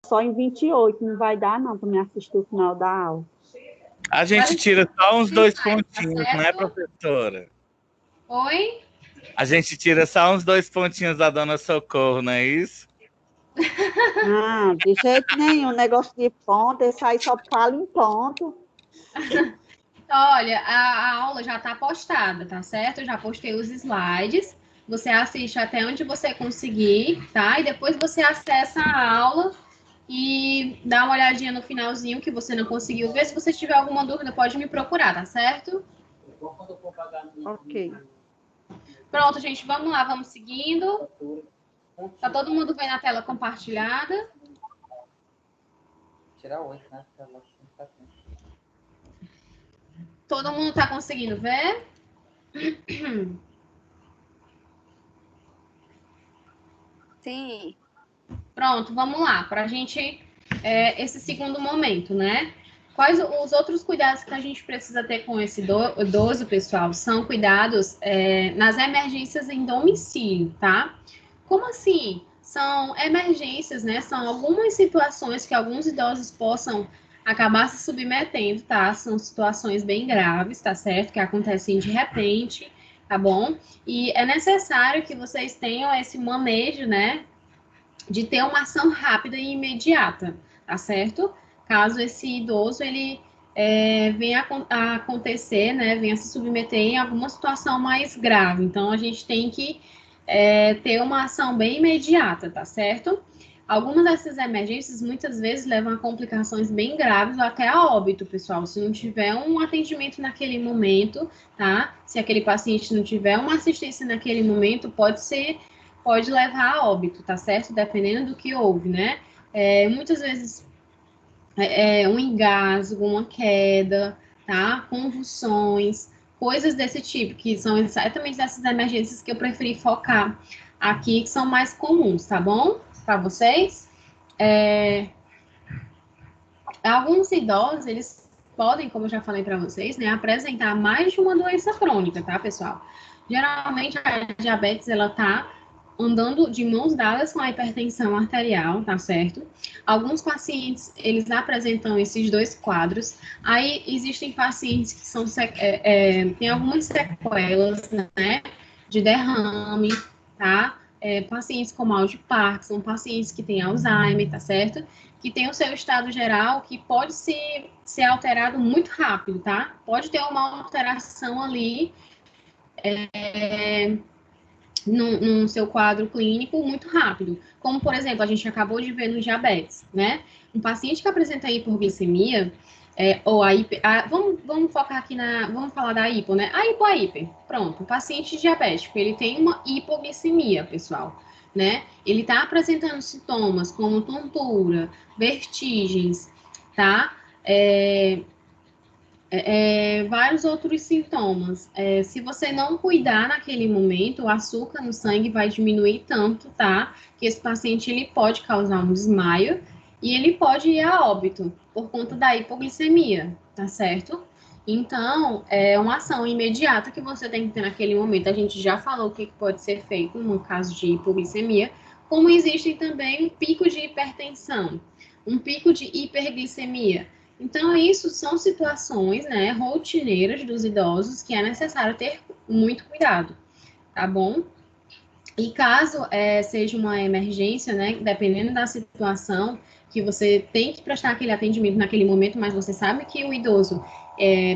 só em 28, não vai dar não para me assistir o final da aula. A gente tira só uns 2 pontinhos, tá, né, professora? Oi? A gente tira só uns 2 pontinhos da dona Socorro, não é isso? Não, de jeito nenhum, negócio de ponto, esse aí só fala em ponto. Olha, a aula já está postada, tá certo? Eu já postei os slides. Você assiste até onde você conseguir, tá? E depois você acessa a aula e dá uma olhadinha no finalzinho que você não conseguiu ver. Se você tiver alguma dúvida, pode me procurar, tá certo? Ok. Pronto, gente, vamos lá, vamos seguindo. Tá todo mundo vendo a tela compartilhada? Tirar 8, né? Todo mundo tá conseguindo ver? Sim. Pronto, vamos lá, para a gente, esse segundo momento, né? Quais os outros cuidados que a gente precisa ter com esse idoso, pessoal? São cuidados nas emergências em domicílio, tá? Como assim? São emergências, né? São algumas situações que alguns idosos possam acabar se submetendo, tá? São situações bem graves, tá certo? Que acontecem de repente, tá bom? E é necessário que vocês tenham esse manejo, né? De ter uma ação rápida e imediata, tá certo? Caso esse idoso ele venha a acontecer, né, venha se submeter em alguma situação mais grave. Então, a gente tem que ter uma ação bem imediata, tá certo? Algumas dessas emergências muitas vezes levam a complicações bem graves ou até a óbito, pessoal. Se não tiver um atendimento naquele momento, tá? Se aquele paciente não tiver uma assistência naquele momento, pode levar a óbito, tá certo? Dependendo do que houve, né? Muitas vezes um engasgo, uma queda, tá? Convulsões, coisas desse tipo, que são exatamente dessas emergências que eu preferi focar aqui, que são mais comuns, tá bom? Para vocês. Alguns idosos, eles podem, como eu já falei para vocês, né, apresentar mais de uma doença crônica, tá, pessoal? Geralmente, a diabetes, ela tá andando de mãos dadas com a hipertensão arterial, tá certo? Alguns pacientes, eles apresentam esses dois quadros. Aí, existem pacientes que são, tem algumas sequelas, né, de derrame, tá? Pacientes com mal de Parkinson, pacientes que têm Alzheimer, tá certo? Que tem o seu estado geral que pode ser alterado muito rápido, tá? Pode ter uma alteração ali no seu quadro clínico muito rápido. Como, por exemplo, a gente acabou de ver no diabetes, né? Um paciente que apresenta hipoglicemia, ou vamos focar aqui vamos falar da hipo, né? A hiper. Pronto, o paciente diabético, ele tem uma hipoglicemia, pessoal, né? Ele tá apresentando sintomas como tontura, vertigens, tá? Vários outros sintomas. Se você não cuidar naquele momento, o açúcar no sangue vai diminuir tanto, tá? Que esse paciente ele pode causar um desmaio e ele pode ir a óbito por conta da hipoglicemia, tá certo? Então, é uma ação imediata que você tem que ter naquele momento. A gente já falou o que pode ser feito no caso de hipoglicemia, como existe também um pico de hipertensão, um pico de hiperglicemia. Então, isso são situações, né, rotineiras dos idosos que é necessário ter muito cuidado, tá bom? E caso seja uma emergência, né, dependendo da situação, que você tem que prestar aquele atendimento naquele momento, mas você sabe que o idoso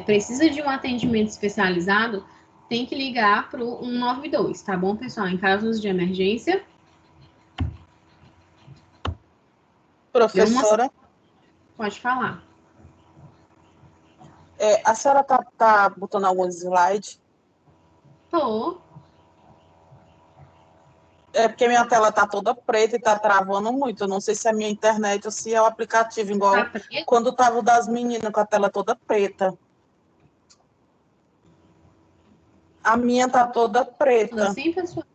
precisa de um atendimento especializado, tem que ligar para o 192, tá bom, pessoal? Em casos de emergência. Professora? Pode falar. A senhora tá botando alguns slides? Tô. Porque minha tela tá toda preta e tá travando muito. Eu não sei se é a minha internet ou se é o aplicativo, igual quando tava o das meninas com a tela toda preta. A minha tá toda preta. Assim, pessoal?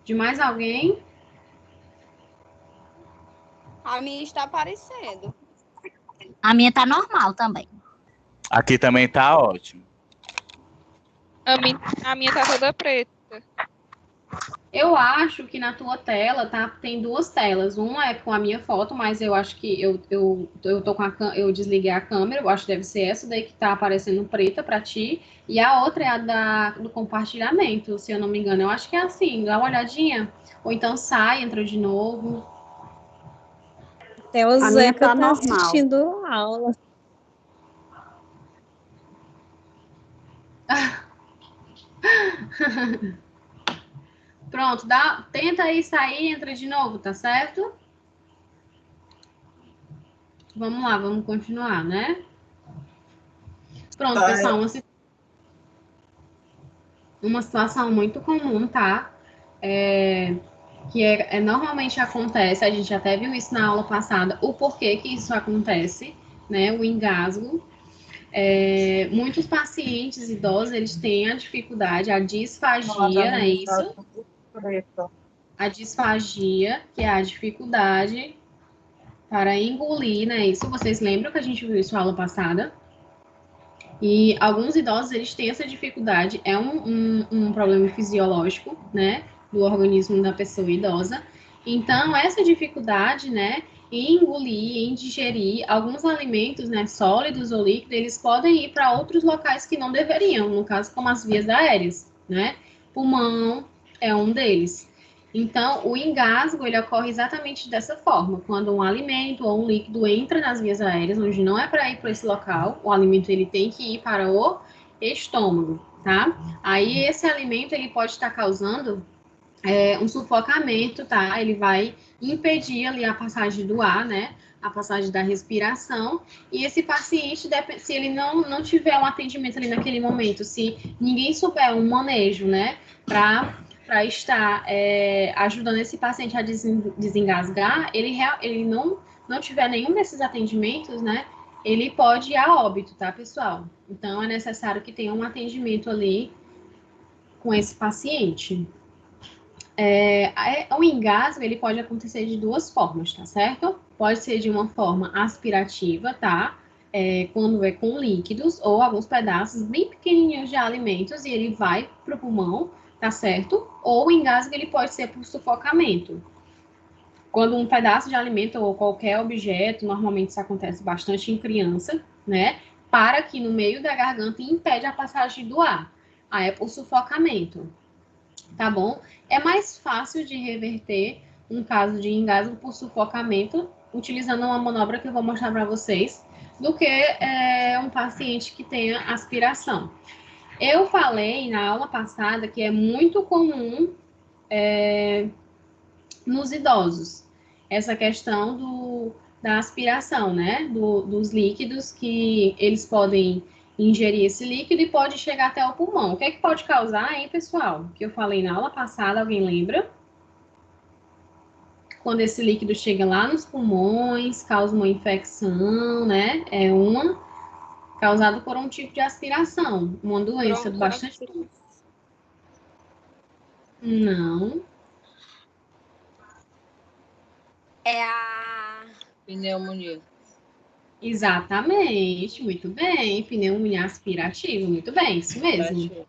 De mais alguém? A minha está aparecendo. A minha tá normal também. Aqui também tá ótimo. A minha tá toda preta. Eu acho que na tua tela tem duas telas. Uma é com a minha foto, mas eu acho que eu tô com eu desliguei a câmera, eu acho que deve ser essa daí que tá aparecendo preta para ti. E a outra é a do compartilhamento, se eu não me engano. Eu acho que é assim, dá uma olhadinha. Ou então sai, entra de novo. Até o A minha Zeca tá tá normal. assistindo aula. Pronto, tenta aí sair, entra de novo, tá certo? Vamos lá, vamos continuar, né? Pronto, Tá, pessoal, uma situação muito comum, tá? Que normalmente acontece, a gente até viu isso na aula passada, o porquê que isso acontece, né? O engasgo. Muitos pacientes idosos, eles têm a dificuldade, a disfagia, não é isso? A disfagia, que é a dificuldade para engolir, né? Isso, vocês lembram que a gente viu isso na aula passada? E alguns idosos, eles têm essa dificuldade, é um problema fisiológico, né, do organismo da pessoa idosa. Então, essa dificuldade, né, em engolir, em digerir alguns alimentos, né, sólidos ou líquidos, eles podem ir para outros locais que não deveriam, no caso, como as vias aéreas, né? Pulmão é um deles. Então, o engasgo, ele ocorre exatamente dessa forma. Quando um alimento ou um líquido entra nas vias aéreas, onde não é para ir para esse local, o alimento ele tem que ir para o estômago, tá? Aí, esse alimento, ele pode estar causando um sufocamento, tá? Ele vai impedir ali a passagem do ar, né? A passagem da respiração. E esse paciente, se ele não tiver um atendimento ali naquele momento, se ninguém souber um manejo, né? Para estar ajudando esse paciente a desengasgar, ele não tiver nenhum desses atendimentos, né? Ele pode ir a óbito, tá, pessoal? Então, é necessário que tenha um atendimento ali com esse paciente. O engasgo, ele pode acontecer de duas formas, tá certo? Pode ser de uma forma aspirativa, tá? Quando é com líquidos ou alguns pedaços bem pequenininhos de alimentos e ele vai para o pulmão, tá certo? Ou o engasgo, ele pode ser por sufocamento. Quando um pedaço de alimento ou qualquer objeto, normalmente isso acontece bastante em criança, né? Para aqui no meio da garganta e impede a passagem do ar. Aí é por sufocamento. Tá bom? É mais fácil de reverter um caso de engasgo por sufocamento utilizando uma manobra que eu vou mostrar para vocês do que um paciente que tenha aspiração. Eu falei na aula passada que é muito comum nos idosos essa questão da aspiração, né? Dos líquidos que eles podem ingerir esse líquido e pode chegar até o pulmão. O que é que pode causar, hein, pessoal? Que eu falei na aula passada, alguém lembra? Quando esse líquido chega lá nos pulmões, causa uma infecção, né? Causado por um tipo de aspiração, uma doença bastante... Não. É a Pneumonia. Exatamente, muito bem. Pneumonia aspirativa, muito bem, isso mesmo.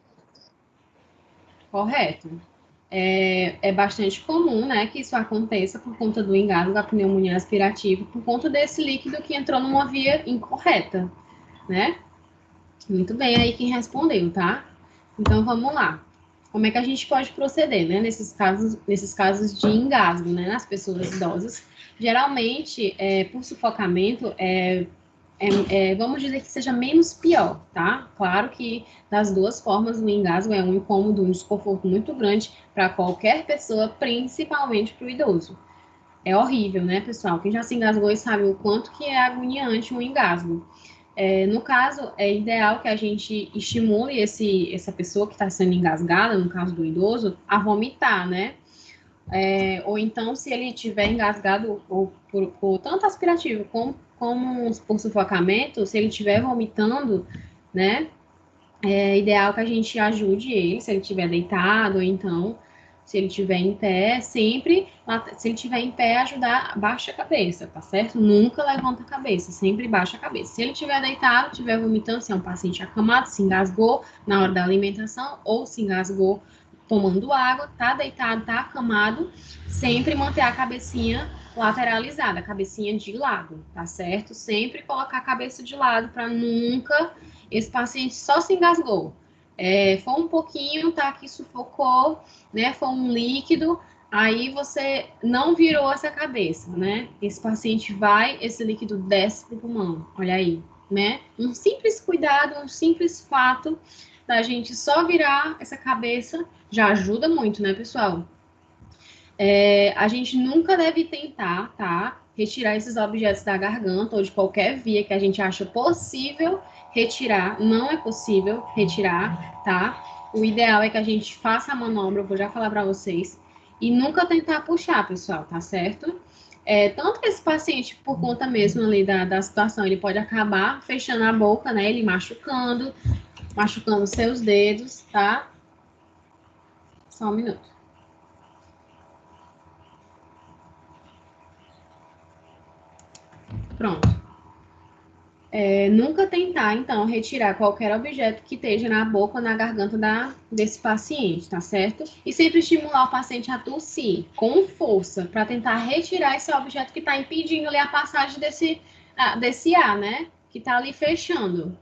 Correto. É bastante comum, né, que isso aconteça por conta do engasgo da pneumonia aspirativa, por conta desse líquido que entrou numa via incorreta, né? Muito bem, aí quem respondeu, tá? Então, vamos lá. Como é que a gente pode proceder, né, nesses casos de engasgo, né, nas pessoas idosas? Geralmente, por sufocamento, vamos dizer que seja menos pior, tá? Claro que das duas formas o engasgo é um incômodo, um desconforto muito grande para qualquer pessoa, principalmente para o idoso. É horrível, né, pessoal? Quem já se engasgou e sabe o quanto que é agoniante um engasgo. No caso, é ideal que a gente estimule essa pessoa que está sendo engasgada, no caso do idoso, a vomitar, né? Ou então, se ele tiver engasgado por tanto aspirativo como por sufocamento, se ele estiver vomitando, né? É ideal que a gente ajude ele, se ele estiver deitado, ou então, se ele estiver em pé, sempre, se ele estiver em pé, ajudar, baixa a cabeça, tá certo? Nunca levanta a cabeça, sempre baixa a cabeça. Se ele estiver deitado, estiver vomitando, se é um paciente acamado, se engasgou na hora da alimentação, ou se engasgou tomando água, tá deitado, tá acamado, sempre manter a cabecinha lateralizada, a cabecinha de lado, tá certo? Sempre colocar a cabeça de lado para nunca esse paciente só se engasgou. Foi um pouquinho, tá? Que sufocou, né? Foi um líquido, aí você não virou essa cabeça, né? Esse paciente vai, esse líquido desce pro pulmão, olha aí, né? Um simples cuidado, um simples fato da gente só virar essa cabeça já ajuda muito, né, pessoal? A gente nunca deve tentar, tá? Retirar esses objetos da garganta ou de qualquer via que a gente acha possível retirar. Não é possível retirar, tá? O ideal é que a gente faça a manobra, eu vou já falar para vocês, e nunca tentar puxar, pessoal, tá certo? Tanto que esse paciente, por conta mesmo ali da situação, ele pode acabar fechando a boca, né? Ele machucando seus dedos, tá? Só um minuto. Pronto. Nunca tentar, então, retirar qualquer objeto que esteja na boca ou na garganta desse paciente, tá certo? E sempre estimular o paciente a tossir com força, para tentar retirar esse objeto que está impedindo ali a passagem desse ar, né? Que está ali fechando.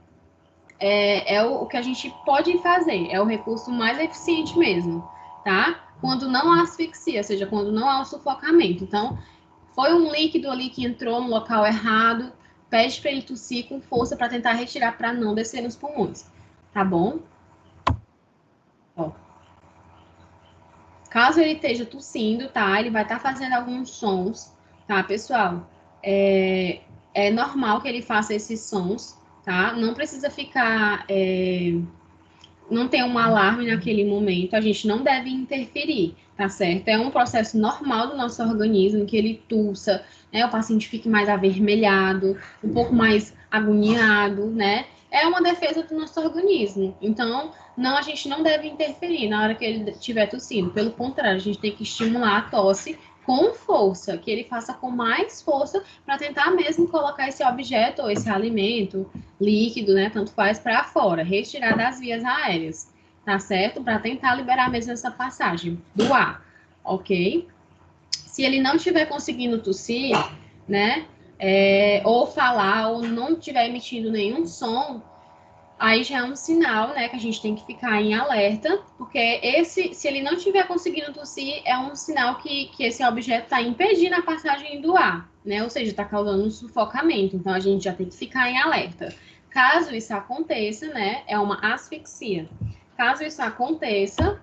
O que a gente pode fazer, é o recurso mais eficiente mesmo, tá? Quando não há asfixia, ou seja, quando não há o sufocamento. Então, foi um líquido ali que entrou no local errado, pede para ele tossir com força para tentar retirar, para não descer nos pulmões, tá bom? Ó. Caso ele esteja tossindo, tá? Ele vai estar fazendo alguns sons, tá, pessoal? É normal que ele faça esses sons, tá? Não precisa ficar... não tem um alarme naquele momento, a gente não deve interferir, tá certo? É um processo normal do nosso organismo, que ele tussa, né? O paciente fique mais avermelhado, um pouco mais agoniado, né? É uma defesa do nosso organismo. Então, a gente não deve interferir na hora que ele estiver tossindo. Pelo contrário, a gente tem que estimular a tosse com força, que ele faça com mais força para tentar mesmo colocar esse objeto ou esse alimento líquido, né, tanto faz, para fora, retirar das vias aéreas, tá certo? Para tentar liberar mesmo essa passagem do ar, ok? Se ele não estiver conseguindo tossir, né, ou falar, ou não estiver emitindo nenhum som, aí já é um sinal, né, que a gente tem que ficar em alerta, porque se ele não estiver conseguindo tossir, é um sinal que esse objeto está impedindo a passagem do ar, né, ou seja, está causando um sufocamento, então a gente já tem que ficar em alerta. Caso isso aconteça, né, é uma asfixia. Caso isso aconteça,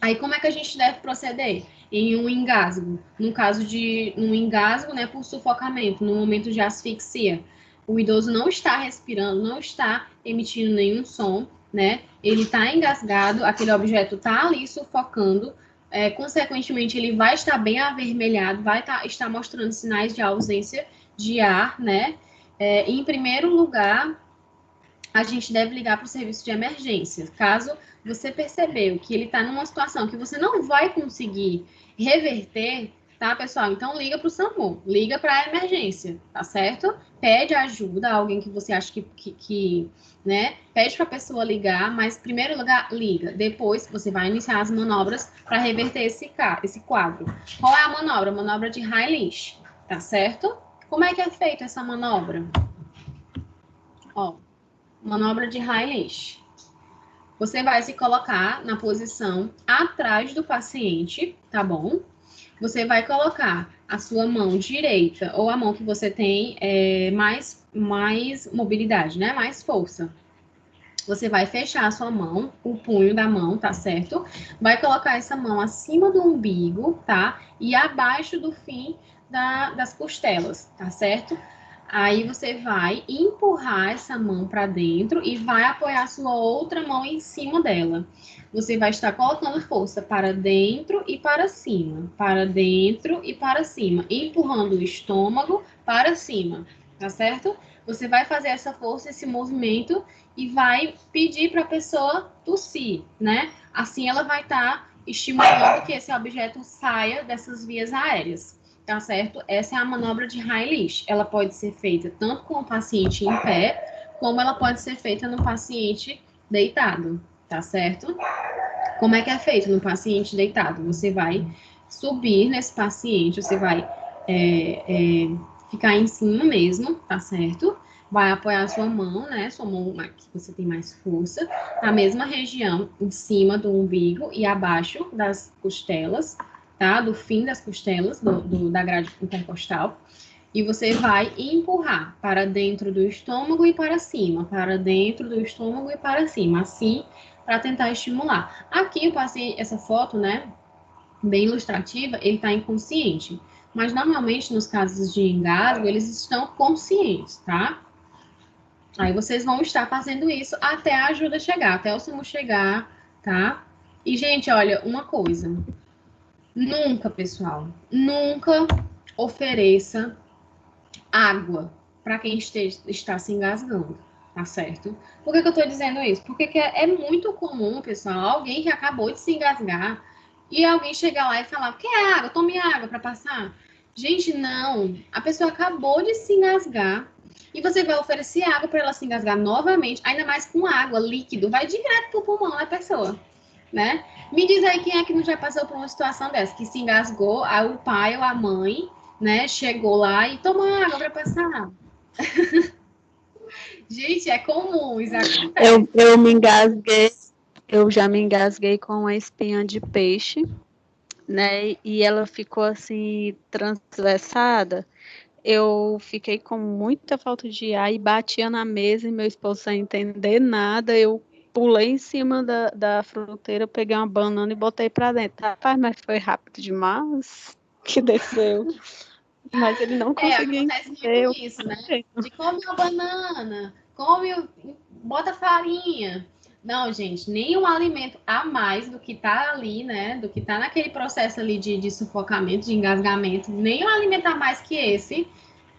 aí como é que a gente deve proceder? Em um engasgo. No caso de um engasgo, né, por sufocamento, no momento de asfixia, o idoso não está respirando, não está emitindo nenhum som, né? Ele está engasgado, aquele objeto está ali sufocando, consequentemente ele vai estar bem avermelhado, vai estar mostrando sinais de ausência de ar, né? Em primeiro lugar, a gente deve ligar para o serviço de emergência. Caso você percebeu que ele está numa situação que você não vai conseguir reverter, tá, pessoal? Então, liga para o SAMU, liga para a emergência, tá certo? Pede ajuda a alguém que você acha que né? Pede para a pessoa ligar, mas, em primeiro lugar, liga. Depois, você vai iniciar as manobras para reverter esse quadro. Qual é a manobra? A manobra de Heimlich, tá certo? Como é que é feita essa manobra? Ó, manobra de Heimlich. Você vai se colocar na posição atrás do paciente, tá bom? Você vai colocar a sua mão direita, ou a mão que você tem mais mobilidade, né? Mais força. Você vai fechar a sua mão, o punho da mão, tá certo? Vai colocar essa mão acima do umbigo, tá? E abaixo do fim das costelas, tá certo? Aí você vai empurrar essa mão para dentro e vai apoiar a sua outra mão em cima dela. Você vai estar colocando força para dentro e para cima, para dentro e para cima, empurrando o estômago para cima, tá certo? Você vai fazer essa força, esse movimento e vai pedir para a pessoa tossir, né? Assim ela vai estar estimulando que esse objeto saia dessas vias aéreas. Tá certo? Essa é a manobra de Heimlich. Ela pode ser feita tanto com o paciente em pé, como ela pode ser feita no paciente deitado, tá certo? Como é que é feito no paciente deitado? Você vai subir nesse paciente, você vai ficar em cima mesmo, tá certo? Vai apoiar a sua mão, né? Sua mão que você tem mais força, na mesma região, em cima do umbigo e abaixo das costelas, tá? Do fim das costelas, da grade intercostal. E você vai empurrar para dentro do estômago e para cima, para dentro do estômago e para cima, assim, para tentar estimular. Aqui, o paciente, essa foto, né, bem ilustrativa, ele está inconsciente. Mas, normalmente, nos casos de engasgo, eles estão conscientes, tá? Aí, vocês vão estar fazendo isso até a ajuda chegar, até o SAMU chegar, tá? E, gente, olha, uma coisa. Nunca, pessoal, nunca ofereça água para quem está se engasgando, tá certo? Por que eu tô dizendo isso? Porque é muito comum, pessoal, alguém que acabou de se engasgar e alguém chegar lá e falar, quer água? Tome água para passar. Gente, não. A pessoa acabou de se engasgar e você vai oferecer água para ela se engasgar novamente, ainda mais com água, líquido, vai direto pro pulmão da pessoa, né? Me diz aí quem é que não já passou por uma situação dessa, que se engasgou, aí o pai ou a mãe, né, chegou lá e toma água para passar. Gente, é comum, isso acontece. Eu me engasguei, eu já me engasguei com uma espinha de peixe, né? E ela ficou assim transversada. Eu fiquei com muita falta de ar e batia na mesa e meu esposo sem entender nada. Eu pulei em cima da fruteira, peguei uma banana e botei para dentro. Rapaz, mas foi rápido demais que desceu. Mas ele não conseguia acontece entender. muito isso, né? De come uma banana, bota farinha. Não, gente, nenhum alimento a mais do que tá ali, né? Do que tá naquele processo ali de sufocamento, de engasgamento, nenhum alimento a mais que esse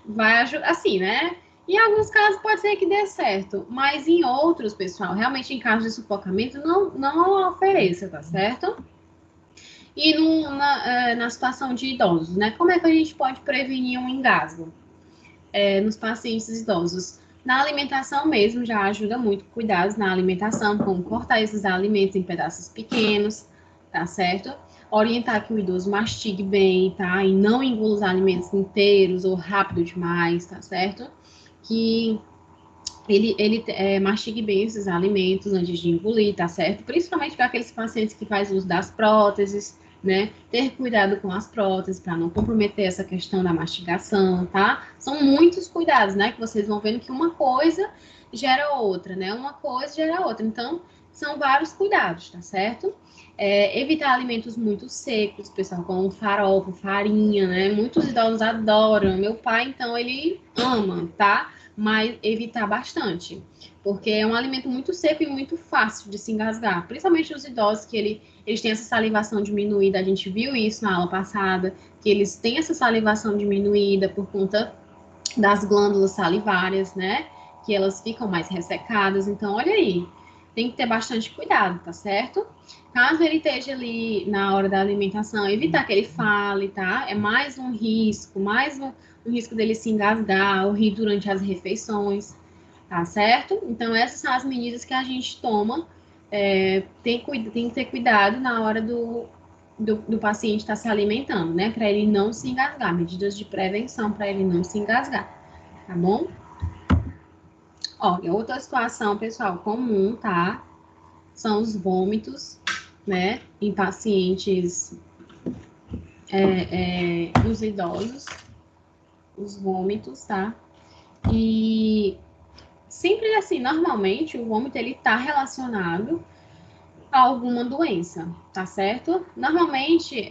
vai ajudar, assim, né? Em alguns casos pode ser que dê certo, mas em outros, pessoal, realmente em casos de sufocamento, não ofereça, tá certo? E na situação de idosos, né? Como é que a gente pode prevenir um engasgo nos pacientes idosos? Na alimentação mesmo já ajuda muito, cuidados na alimentação, como cortar esses alimentos em pedaços pequenos, tá certo? Orientar que o idoso mastigue bem, tá? E não engula os alimentos inteiros ou rápido demais, tá certo? Que ele mastigue bem esses alimentos antes de engolir, tá certo? Principalmente para aqueles pacientes que fazem uso das próteses, né? Ter cuidado com as próteses para não comprometer essa questão da mastigação, tá? São muitos cuidados, né? Que vocês vão vendo que uma coisa gera outra, né? Uma coisa gera outra. Então, são vários cuidados, tá certo? Evitar alimentos muito secos, pessoal, como farofa, farinha, né? Muitos idosos adoram. Meu pai, então, ele ama, tá? Mas evitar bastante, porque é um alimento muito seco e muito fácil de se engasgar, principalmente os idosos que eles têm essa salivação diminuída, a gente viu isso na aula passada, que eles têm essa salivação diminuída por conta das glândulas salivárias, né, que elas ficam mais ressecadas, então olha aí, tem que ter bastante cuidado, tá certo? Caso ele esteja ali na hora da alimentação, evitar que ele fale, tá? É mais um risco, o risco dele se engasgar ou rir durante as refeições, tá certo? Então, essas são as medidas que a gente toma. Tem que ter cuidado na hora do paciente estar se alimentando, né? Para ele não se engasgar. Medidas de prevenção para ele não se engasgar, tá bom? Ó, e outra situação, pessoal, comum, tá? São os vômitos, né? Em pacientes, nos idosos. Os vômitos, tá? E sempre assim, normalmente o vômito ele tá relacionado a alguma doença, tá certo? Normalmente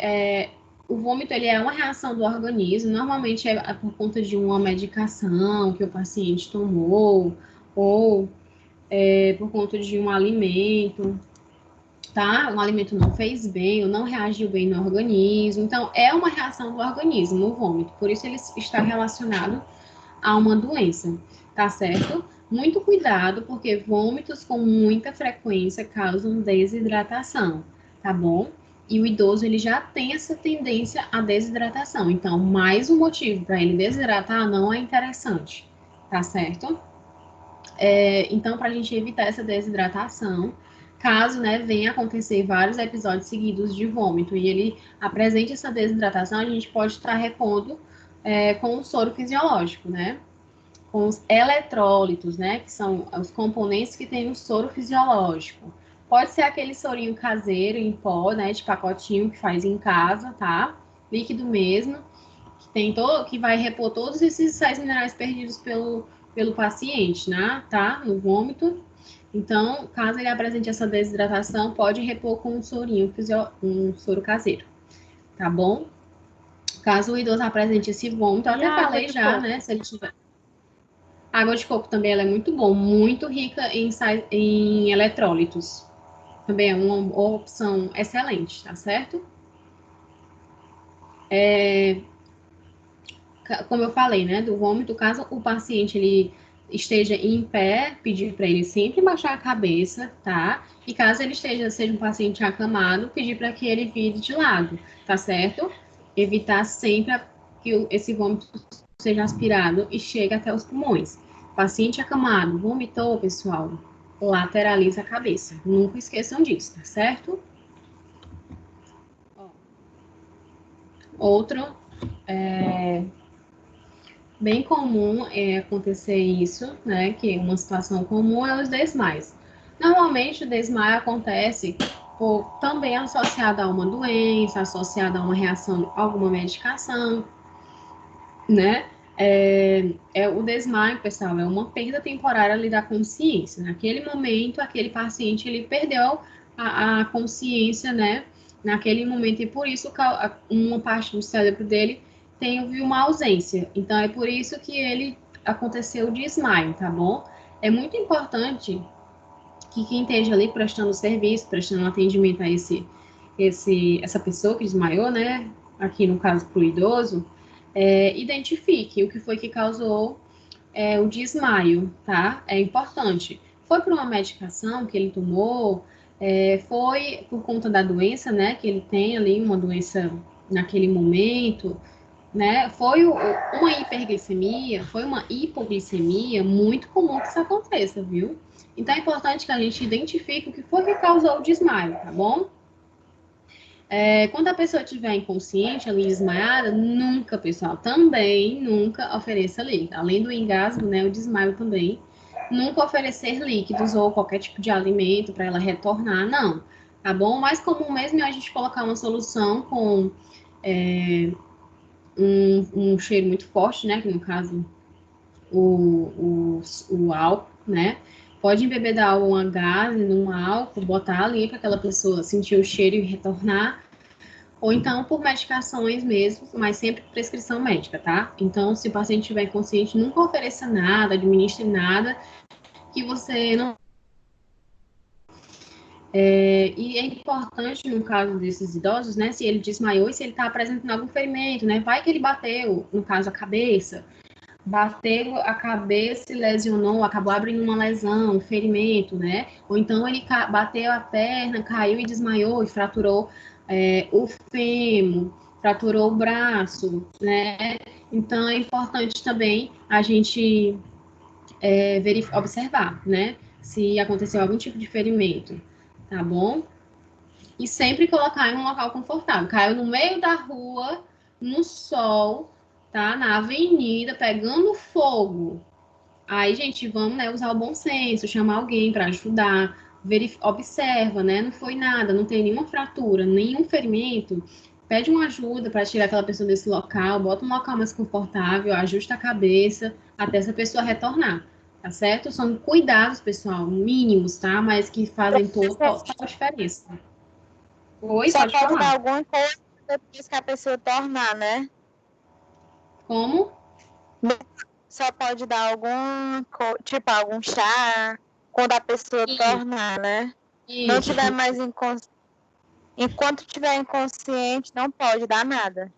o vômito ele é uma reação do organismo, normalmente é por conta de uma medicação que o paciente tomou ou por conta de um alimento, tá? Um alimento não fez bem ou não reagiu bem no organismo. Então, é uma reação do organismo, o vômito. Por isso, ele está relacionado a uma doença, tá certo? Muito cuidado, porque vômitos com muita frequência causam desidratação, tá bom? E o idoso, ele já tem essa tendência à desidratação. Então, mais um motivo para ele desidratar não é interessante, tá certo? Então, para a gente evitar essa desidratação, caso, né, venha acontecer vários episódios seguidos de vômito e ele apresente essa desidratação, a gente pode estar repondo com o soro fisiológico, né? Com os eletrólitos, né? Que são os componentes que tem o soro fisiológico. Pode ser aquele sorinho caseiro em pó, né? De pacotinho que faz em casa, tá? Líquido mesmo, que vai repor todos esses sais minerais perdidos pelo paciente, né? Tá? No vômito. Então, caso ele apresente essa desidratação, pode repor com um sorinho, um soro caseiro, tá bom? Caso o idoso apresente esse vômito, eu até falei já, né? Se ele tiver. A água de coco também ela é muito bom, muito rica em eletrólitos. Também é uma opção excelente, tá certo? Como eu falei, né? Do vômito, caso o paciente ele esteja em pé, pedir para ele sempre baixar a cabeça, tá? E caso ele seja um paciente acamado, pedir para que ele vire de lado, tá certo? Evitar sempre que esse vômito seja aspirado e chegue até os pulmões. Paciente acamado, vomitou, pessoal, lateraliza a cabeça. Nunca esqueçam disso, tá certo? Outro, bem comum é acontecer isso, né? Que uma situação comum é os desmaios. Normalmente o desmaio acontece também associado a uma doença, associado a uma reação a alguma medicação, né? O desmaio, pessoal, é uma perda temporária ali da consciência. Naquele momento, aquele paciente ele perdeu a consciência, né? Naquele momento, e por isso uma parte do cérebro dele teve uma ausência. Então, é por isso que ele aconteceu o desmaio, tá bom? É muito importante que quem esteja ali prestando serviço, prestando atendimento a essa pessoa que desmaiou, né? Aqui no caso para o idoso, identifique o que foi que causou o desmaio, tá? É importante. Foi por uma medicação que ele tomou, foi por conta da doença, né? Que ele tem ali, uma doença naquele momento, né? Foi uma hiperglicemia, foi uma hipoglicemia, muito comum que isso aconteça, viu? Então é importante que a gente identifique o que foi que causou o desmaio, tá bom? Quando a pessoa estiver inconsciente, ali desmaiada, nunca, pessoal, também nunca ofereça líquido. Além do engasgo, né, o desmaio também. Nunca oferecer líquidos ou qualquer tipo de alimento para ela retornar, não. Tá bom? O mais comum mesmo é a gente colocar uma solução com um cheiro muito forte, né, que no caso o álcool, né? Pode embebedar um gás num álcool, botar ali para aquela pessoa sentir o cheiro e retornar. Ou então por medicações mesmo, mas sempre prescrição médica, tá? Então, se o paciente estiver inconsciente, nunca ofereça nada, administre nada que você não... E é importante, no caso desses idosos, né? Se ele desmaiou e se ele está apresentando algum ferimento, né? Vai que ele bateu, no caso, a cabeça. Bateu a cabeça e lesionou, acabou abrindo uma lesão, um ferimento, né? Ou então ele bateu a perna, caiu e desmaiou e fraturou o fêmur, fraturou o braço, né? Então é importante também a gente observar, né? Se aconteceu algum tipo de ferimento, tá bom? E sempre colocar em um local confortável. Caiu no meio da rua, no sol, tá? Na avenida, pegando fogo. Aí, gente, vamos, né, usar o bom senso, chamar alguém para ajudar, observa, né? Não foi nada, não tem nenhuma fratura, nenhum ferimento. Pede uma ajuda para tirar aquela pessoa desse local, bota um local mais confortável, ajusta a cabeça até essa pessoa retornar, tá certo? São cuidados, pessoal, mínimos, tá? Mas que fazem toda a diferença. Oi, Só pode pode falar. dar alguma coisa depois que a pessoa tornar, né? Como? Só pode dar algum chá quando a pessoa tornar, né? Não Isso. tiver mais enquanto tiver inconsciente, não pode dar nada.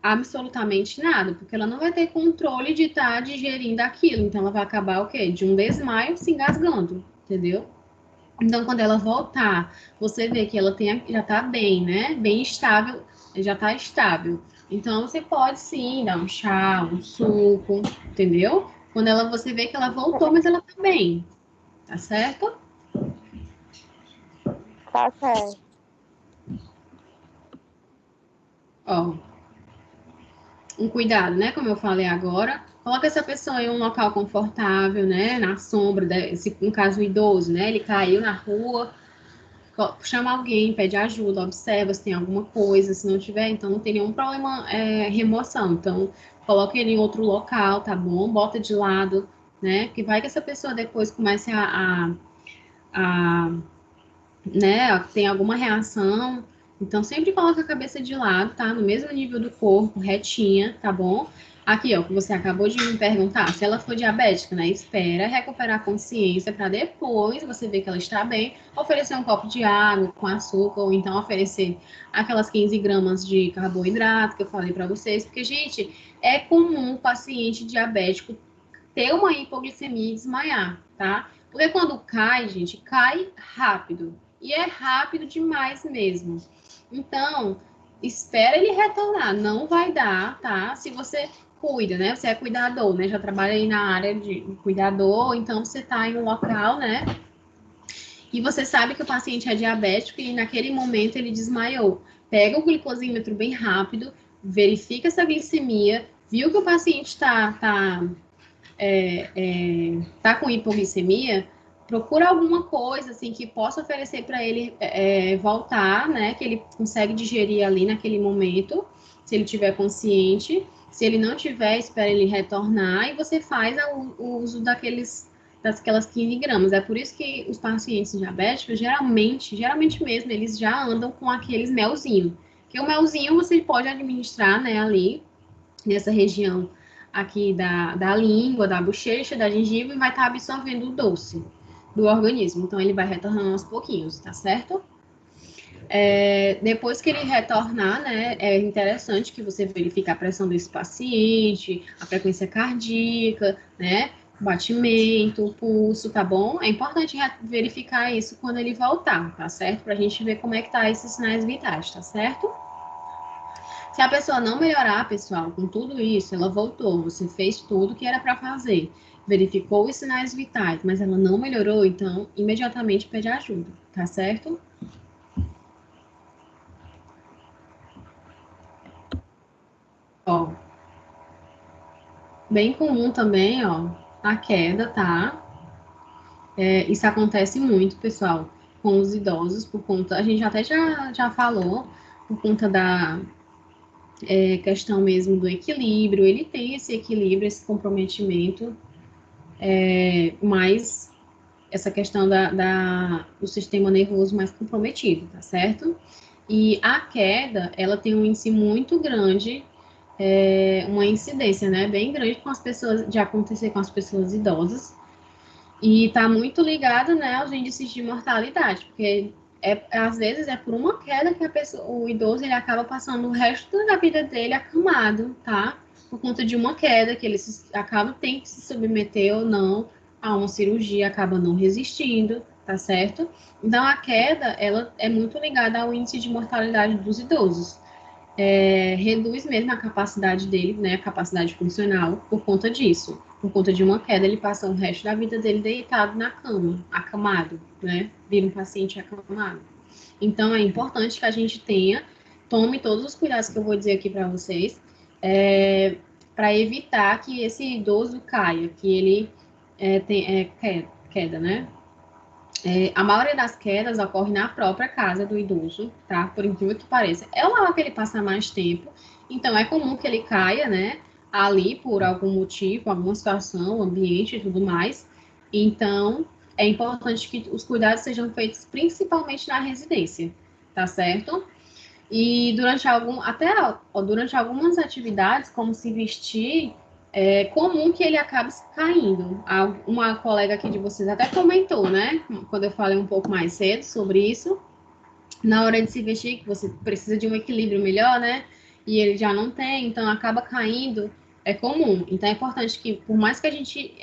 Absolutamente nada, porque ela não vai ter controle de estar digerindo aquilo. Então, ela vai acabar o quê? De um desmaio se engasgando, entendeu? Então, quando ela voltar, você vê que ela já está bem, né? Bem estável, já está estável. Então, você pode sim dar um chá, um suco, entendeu? Você vê que ela voltou, mas ela está bem, tá certo? Tá certo. Ó, um cuidado, né? Como eu falei agora, coloca essa pessoa em um local confortável, né? Na sombra, no caso o idoso, né? Ele caiu na rua, chama alguém, pede ajuda, observa se tem alguma coisa, se não tiver, então não tem nenhum problema, remoção. Então, coloca ele em outro local, tá bom? Bota de lado, né? Que vai que essa pessoa depois comece né, tem alguma reação. Então, sempre coloca a cabeça de lado, tá? No mesmo nível do corpo, retinha, tá bom? Aqui, ó, que você acabou de me perguntar, se ela for diabética, né? Espera recuperar a consciência para depois você ver que ela está bem, oferecer um copo de água com açúcar, ou então oferecer aquelas 15 gramas de carboidrato que eu falei para vocês, porque, gente, é comum o paciente diabético ter uma hipoglicemia e desmaiar, tá? Porque quando cai, gente, cai rápido. E é rápido demais mesmo. Então, espera ele retornar. Não vai dar, tá? Se você cuida, né? Você é cuidador, né? Já trabalha aí na área de cuidador, então você tá em um local, né? E você sabe que o paciente é diabético e naquele momento ele desmaiou. Pega o glicosímetro bem rápido, verifica essa glicemia, viu que o paciente tá com hipoglicemia, procura alguma coisa assim que possa oferecer para ele voltar, né? Que ele consegue digerir ali naquele momento, se ele tiver consciente. Se ele não tiver, espera ele retornar e você faz o uso daquelas 15 gramas. É por isso que os pacientes diabéticos, geralmente mesmo, eles já andam com aqueles melzinho. Que o melzinho você pode administrar, né, ali, nessa região aqui da língua, da bochecha, da gengiva, e vai estar absorvendo o doce do organismo. Então, ele vai retornando aos pouquinhos, tá certo? Depois que ele retornar, né, é interessante que você verifique a pressão desse paciente, a frequência cardíaca, né, batimento, o pulso, tá bom? É importante verificar isso quando ele voltar, tá certo? Pra gente ver como é que tá esses sinais vitais, tá certo? Se a pessoa não melhorar, pessoal, com tudo isso, ela voltou, você fez tudo que era para fazer, verificou os sinais vitais, mas ela não melhorou, então imediatamente pede ajuda, tá certo? Ó, bem comum também, ó, a queda, tá? Isso acontece muito, pessoal, com os idosos, por conta, a gente até já falou, por conta da questão mesmo do equilíbrio, ele tem esse equilíbrio, esse comprometimento, mas essa questão do sistema nervoso mais comprometido, tá certo? E a queda, ela tem um índice muito grande, uma incidência, né, bem grande com as pessoas, de acontecer com as pessoas idosas, e tá muito ligado, né, aos índices de mortalidade, porque às vezes é por uma queda que o idoso, ele acaba passando o resto da vida dele acamado, tá? Por conta de uma queda que ele acaba tendo que se submeter ou não a uma cirurgia, acaba não resistindo, tá certo? Então, a queda, ela é muito ligada ao índice de mortalidade dos idosos. Reduz mesmo a capacidade dele, né, a capacidade funcional, por conta disso. Por conta de uma queda, ele passa o resto da vida dele deitado na cama, acamado, né? Vira um paciente acamado. Então, é importante que a gente tome todos os cuidados que eu vou dizer aqui para vocês, para evitar que esse idoso caia, que ele tenha queda, né? A maioria das quedas ocorre na própria casa do idoso, tá? Por incrível que pareça. É lá que ele passa mais tempo, então é comum que ele caia, né? Ali por algum motivo, alguma situação, ambiente e tudo mais. Então, é importante que os cuidados sejam feitos principalmente na residência, tá certo? E durante algumas atividades, como se vestir, é comum que ele acabe caindo. Uma colega aqui de vocês até comentou, né? Quando eu falei um pouco mais cedo sobre isso. Na hora de se vestir, que você precisa de um equilíbrio melhor, né? E ele já não tem, então acaba caindo. É comum. Então é importante que, por mais que a gente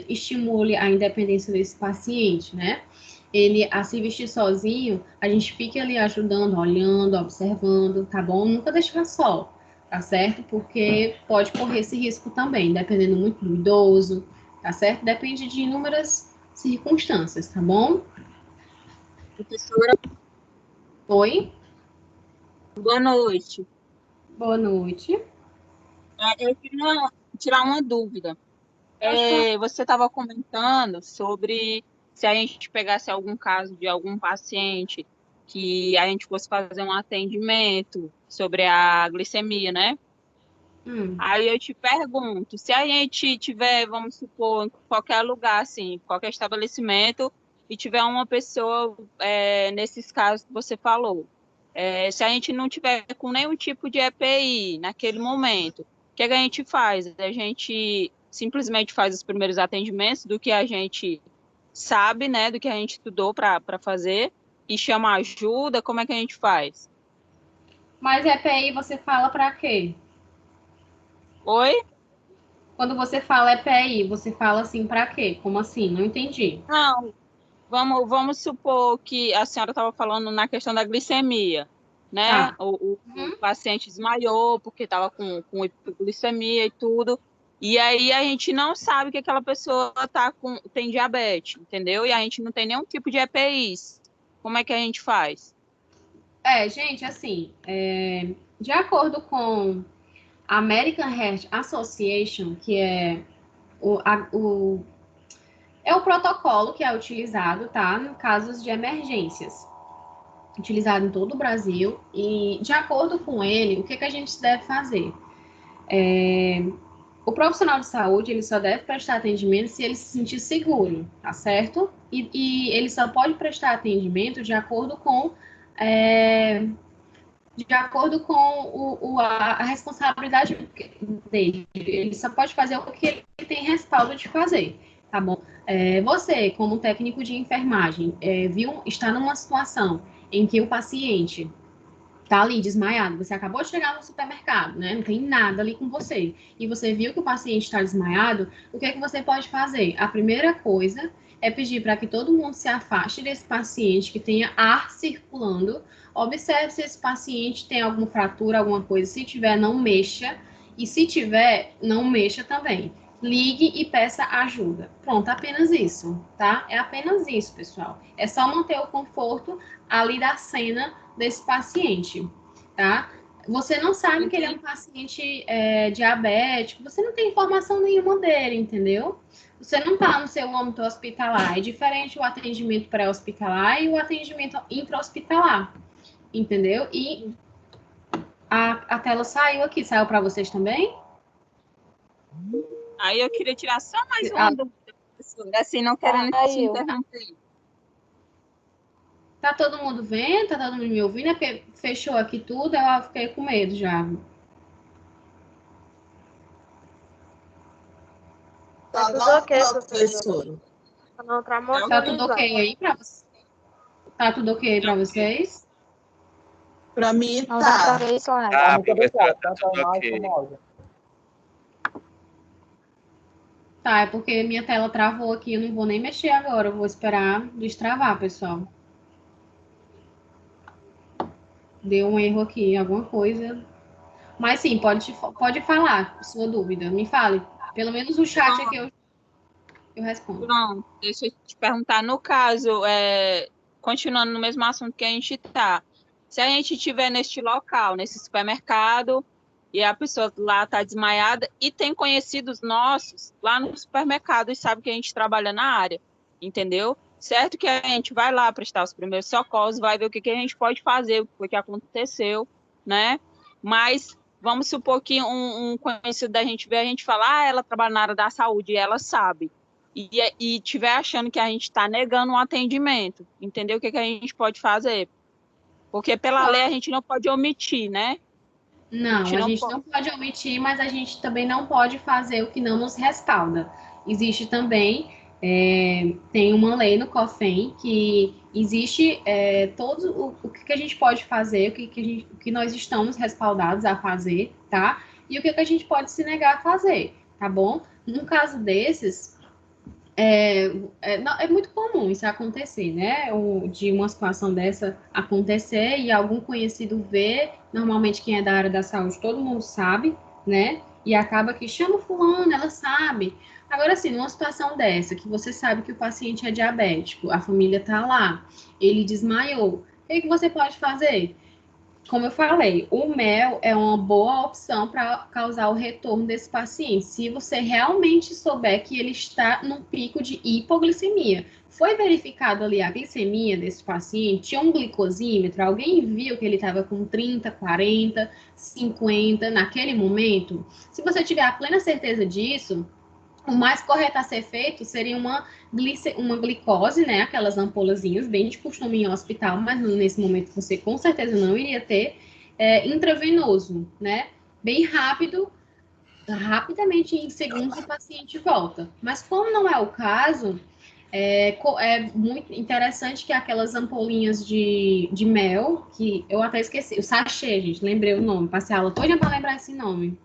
estimule a independência desse paciente, né? Ele a se vestir sozinho, a gente fica ali ajudando, olhando, observando, tá bom? Nunca deixar só, tá certo? Porque pode correr esse risco também, dependendo muito do idoso, tá certo? Depende de inúmeras circunstâncias, tá bom? Professora, Oi, Boa noite. boa noite. Eu queria tirar uma dúvida. Você estava comentando sobre se a gente pegasse algum caso de algum paciente que a gente fosse fazer um atendimento sobre a glicemia, né? Hum. Aí eu te pergunto, se a gente tiver, vamos supor, em qualquer lugar, assim, qualquer estabelecimento, e tiver uma pessoa, nesses casos que você falou, se a gente não tiver com nenhum tipo de EPI naquele momento, o que a gente faz? A gente simplesmente faz os primeiros atendimentos do que a gente sabe, né, do que a gente estudou para fazer, e chama ajuda, como é que a gente faz? Mas EPI você fala para quê? Oi? Quando você fala EPI, você fala assim para quê? Como assim? Não entendi. Não, vamos supor que a senhora estava falando na questão da glicemia, né? Tá. O paciente desmaiou porque estava com hipoglicemia e tudo, e aí a gente não sabe que aquela pessoa tem diabetes, entendeu? E a gente não tem nenhum tipo de EPIs. Como é que a gente faz? Gente, assim, de acordo com a American Heart Association, que é o protocolo que é utilizado, tá? Em casos de emergências. Utilizado em todo o Brasil. E, de acordo com ele, o que a gente deve fazer? O profissional de saúde, ele só deve prestar atendimento se ele se sentir seguro, tá certo? E ele só pode prestar atendimento de acordo com a responsabilidade dele. Ele só pode fazer o que ele tem respaldo de fazer, tá bom? Você, como técnico de enfermagem, está numa situação em que o paciente tá ali desmaiado, você acabou de chegar no supermercado, né? Não tem nada ali com você. E você viu que o paciente está desmaiado, o que é que você pode fazer? A primeira coisa é pedir para que todo mundo se afaste desse paciente, que tenha ar circulando. Observe se esse paciente tem alguma fratura, alguma coisa. Se tiver, não mexa. E se tiver, não mexa também. Ligue e peça ajuda. Pronto, apenas isso, tá? É apenas isso, pessoal. É só manter o conforto ali da cena desse paciente, tá? Você não sabe que ele é um paciente diabético, você não tem informação nenhuma dele, entendeu? Você não está no seu âmbito hospitalar. É diferente o atendimento pré-hospitalar e o atendimento intra-hospitalar, entendeu? E a tela saiu aqui, saiu para vocês também? Aí eu queria tirar só mais uma dúvida, professora, assim, não querendo te interromper. Tá todo mundo vendo? Tá todo mundo me ouvindo? É porque fechou aqui tudo, eu fiquei com medo já. Tá tudo normal, ok, professora. Não tá Tá mostrando tudo ok aí para vocês? Tá tudo ok para vocês? Para mim, Não tá. dá para ver slide. Tá, professora, tá tudo ok. Tá, é porque minha tela travou aqui, eu não vou nem mexer agora, eu vou esperar destravar, pessoal. Deu um erro aqui, alguma coisa. Mas sim, pode falar, sua dúvida, me fale. Pelo menos o chat aqui eu respondo. Pronto, deixa eu te perguntar. No caso, continuando no mesmo assunto que a gente está, se a gente estiver neste local, nesse supermercado, e a pessoa lá está desmaiada, e tem conhecidos nossos lá no supermercado e sabe que a gente trabalha na área, entendeu? Certo que a gente vai lá prestar os primeiros socorros, vai ver o que a gente pode fazer, o que aconteceu, né? Mas vamos supor que um conhecido da gente vê a gente falar, ela trabalha na área da saúde, e ela sabe. E tiver achando que a gente está negando um atendimento, entendeu? O que a gente pode fazer? Porque pela lei a gente não pode omitir, né? Não, a gente não pode omitir, mas a gente também não pode fazer o que não nos respalda. Existe também, tem uma lei no COFEM que existe todo o que a gente pode fazer, o que nós estamos respaldados a fazer, tá? E o que a gente pode se negar a fazer, tá bom? No caso desses, é muito comum isso acontecer, né? De uma situação dessa acontecer e algum conhecido ver, normalmente quem é da área da saúde, todo mundo sabe, né? E acaba que chama fulano, ela sabe. Agora, assim, numa situação dessa, que você sabe que o paciente é diabético, a família tá lá, ele desmaiou, que você pode fazer? Como eu falei, o mel é uma boa opção para causar o retorno desse paciente. Se você realmente souber que ele está num pico de hipoglicemia. Foi verificado ali a glicemia desse paciente, tinha um glicosímetro, alguém viu que ele estava com 30, 40, 50 naquele momento? Se você tiver a plena certeza disso, o mais correto a ser feito seria uma glicose, né? Aquelas ampolazinhas, bem de costume em hospital, mas nesse momento você com certeza não iria ter, intravenoso, né? Bem rápido, rapidamente em segundos o paciente volta. Mas como não é o caso, é muito interessante que aquelas ampolinhas de mel, que eu até esqueci, o sachê, gente, lembrei o nome, passei a aula toda para lembrar esse nome.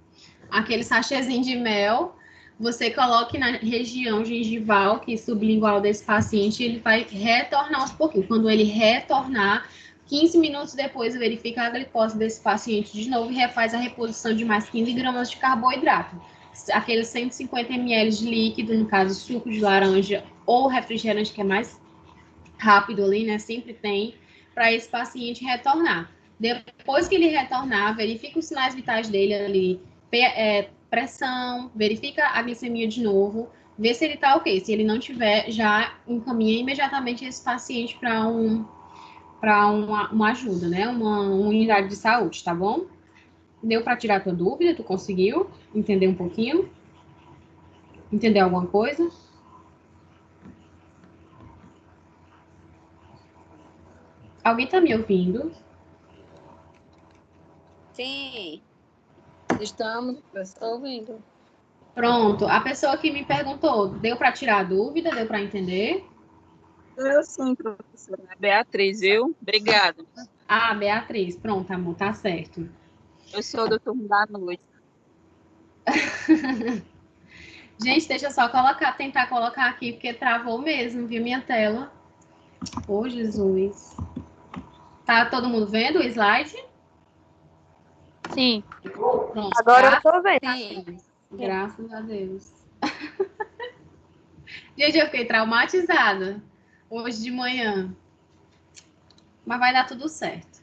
Aquele sachêzinho de mel, você coloque na região gengival, que sublingual desse paciente, ele vai retornar aos pouquinhos. Quando ele retornar, 15 minutos depois, verifica a glicose desse paciente de novo e refaz a reposição de mais 15 gramas de carboidrato. Aqueles 150 ml de líquido, no caso, suco de laranja ou refrigerante, que é mais rápido ali, né? Sempre tem, para esse paciente retornar. Depois que ele retornar, verifica os sinais vitais dele ali, pressão, verifica a glicemia de novo, vê se ele tá ok. Se ele não tiver, já encaminha imediatamente esse paciente para uma ajuda, né? Uma unidade de saúde, tá bom? Deu para tirar a tua dúvida? Tu conseguiu entender um pouquinho? Entender alguma coisa? Alguém tá me ouvindo? Sim, estamos ouvindo. Pronto, a pessoa que me perguntou, deu para tirar a dúvida? Deu para entender? Eu sim, professora. Beatriz, viu? Obrigada. Ah, Beatriz, pronto, amor, tá certo. Eu sou do turno da noite. Gente, deixa eu só tentar colocar aqui, porque travou mesmo, viu minha tela? Ô, Jesus. Tá todo mundo vendo o slide? Sim. Pronto. Agora eu tô vendo. Sim. Graças a Deus. Gente, eu fiquei traumatizada hoje de manhã. Mas vai dar tudo certo.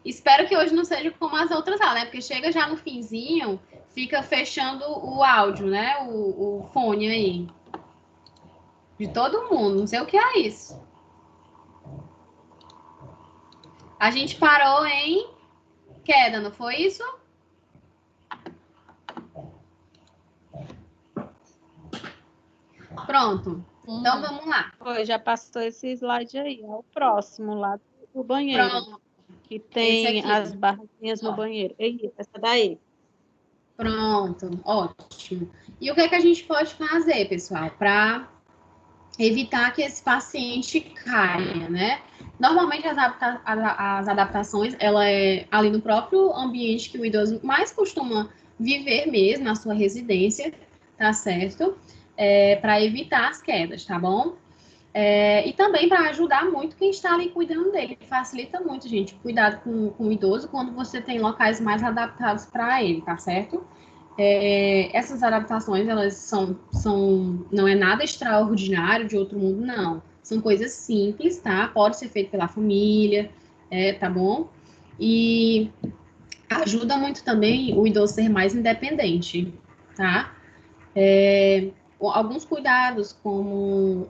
Espero que hoje não seja como as outras aulas, né? Porque chega já no finzinho, fica fechando o áudio, né? O fone aí. De todo mundo. Não sei o que é isso. A gente parou em queda, não foi isso? Pronto. Então vamos lá. Foi, já passou esse slide aí. É o próximo lá do banheiro. Pronto. Que tem Esse aqui. as barraquinhas no banheiro. É isso, essa daí. Pronto, ótimo. E o que é que a gente pode fazer, pessoal, para evitar que esse paciente caia, né? Normalmente as adaptações, ela é ali no próprio ambiente que o idoso mais costuma viver mesmo, na sua residência, tá certo? Para evitar as quedas, tá bom? E também para ajudar muito quem está ali cuidando dele. Facilita muito, gente, cuidado com o idoso quando você tem locais mais adaptados para ele, tá certo? Essas adaptações, elas não é nada extraordinário de outro mundo, não. São coisas simples, tá? Pode ser feito pela família, tá bom? E ajuda muito também o idoso ser mais independente, tá? Alguns cuidados, como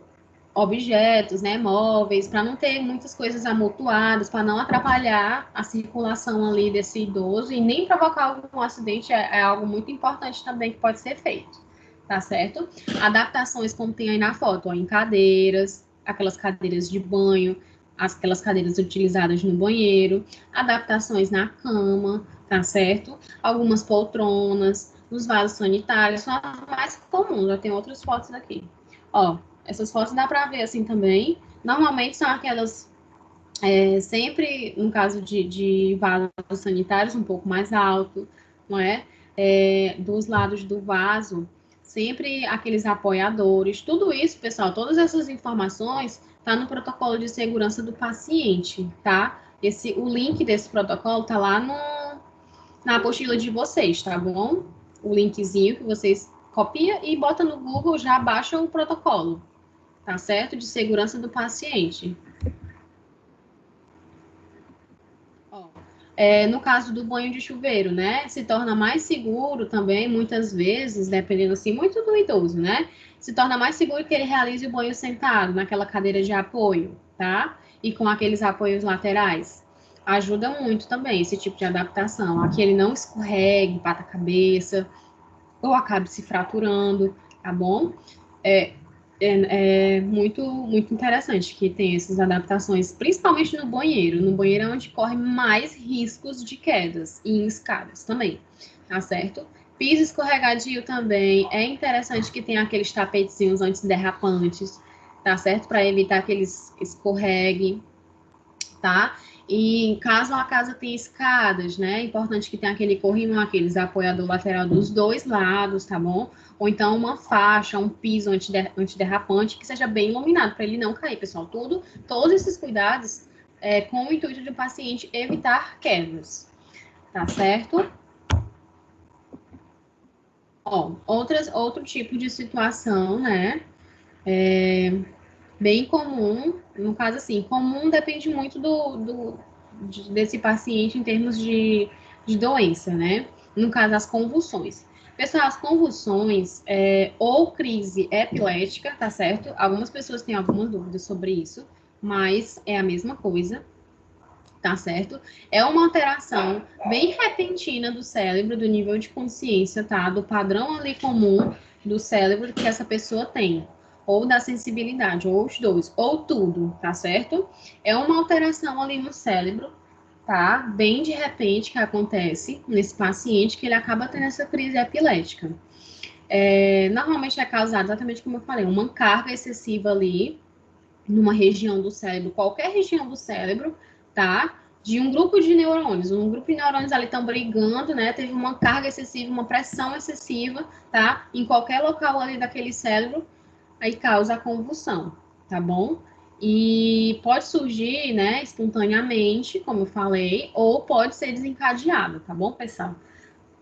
objetos, né, móveis, para não ter muitas coisas amontoadas, para não atrapalhar a circulação ali desse idoso e nem provocar algum acidente, é algo muito importante também que pode ser feito, tá certo? Adaptações, como tem aí na foto, ó, em cadeiras, aquelas cadeiras de banho, aquelas cadeiras utilizadas no banheiro, adaptações na cama, tá certo? Algumas poltronas, nos vasos sanitários, são as mais comuns, já tem outras fotos aqui. Ó, essas fotos dá para ver assim também. Normalmente são aquelas, sempre, no caso de vasos sanitários, um pouco mais alto, não é? Dos lados do vaso, sempre aqueles apoiadores. Tudo isso, pessoal, todas essas informações tá no protocolo de segurança do paciente, tá? O link desse protocolo tá lá na apostila de vocês, tá bom? O linkzinho que vocês copia e bota no Google, já baixa o protocolo, tá certo? De segurança do paciente. No caso do banho de chuveiro, né? Se torna mais seguro também, muitas vezes, dependendo assim, muito do idoso, né? Se torna mais seguro que ele realize o banho sentado, naquela cadeira de apoio, tá? E com aqueles apoios laterais. Ajuda muito também esse tipo de adaptação. Aqui ele não escorregue, bata a cabeça, ou acabe se fraturando, tá bom? É muito interessante que tem essas adaptações, principalmente no banheiro. No banheiro é onde corre mais riscos de quedas e em escadas também, tá certo? Piso escorregadio também. É interessante que tenha aqueles tapetezinhos antiderrapantes, tá certo? Para evitar que eles escorreguem, tá? E caso a casa tenha escadas, né? É importante que tenha aquele corrimão, aqueles apoiador lateral dos dois lados, tá bom? Ou então uma faixa, um piso antiderrapante que seja bem iluminado para ele não cair, pessoal. Todos esses cuidados com o intuito de o paciente evitar quedas, tá certo? Ó, outro tipo de situação, né? Bem comum, no caso assim, comum depende muito desse paciente em termos de doença, né? No caso, as convulsões. Pessoal, as convulsões ou crise epilética, tá certo? Algumas pessoas têm algumas dúvidas sobre isso, mas é a mesma coisa, tá certo? É uma alteração bem repentina do cérebro, do nível de consciência, tá? Do padrão ali comum do cérebro que essa pessoa tem, ou da sensibilidade, ou os dois, ou tudo, tá certo? É uma alteração ali no cérebro, tá? Bem de repente que acontece nesse paciente que ele acaba tendo essa crise epilética. Normalmente é causado exatamente como eu falei, uma carga excessiva ali numa região do cérebro, qualquer região do cérebro, tá? De um grupo de neurônios. Um grupo de neurônios ali estão brigando, né? Teve uma carga excessiva, uma pressão excessiva, tá? Em qualquer local ali daquele cérebro, aí causa a convulsão, tá bom? E pode surgir, né, espontaneamente, como eu falei, ou pode ser desencadeado, tá bom, pessoal?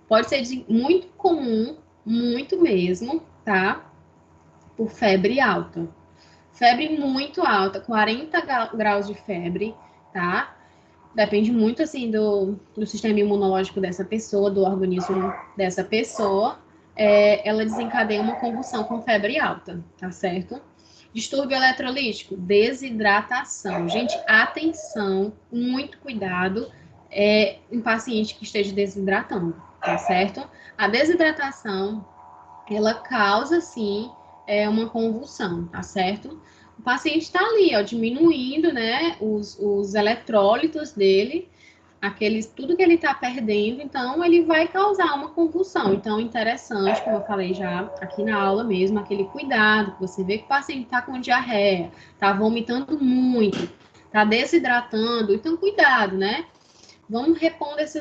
Pode ser muito comum, muito mesmo, tá? Por febre alta. Febre muito alta, 40 graus de febre, tá? Depende muito, assim, do sistema imunológico dessa pessoa, do organismo dessa pessoa. Ela desencadeia uma convulsão com febre alta, tá certo? Distúrbio eletrolítico, desidratação. Gente, atenção, muito cuidado em paciente que esteja desidratando, tá certo? A desidratação, ela causa, sim, uma convulsão, tá certo? O paciente está ali, ó, diminuindo, né, os eletrólitos dele, tudo que ele está perdendo, então ele vai causar uma convulsão. Então, interessante, como eu falei já aqui na aula mesmo, aquele cuidado, que você vê que o paciente está com diarreia, está vomitando muito, está desidratando, então cuidado, né? Vamos repondo esse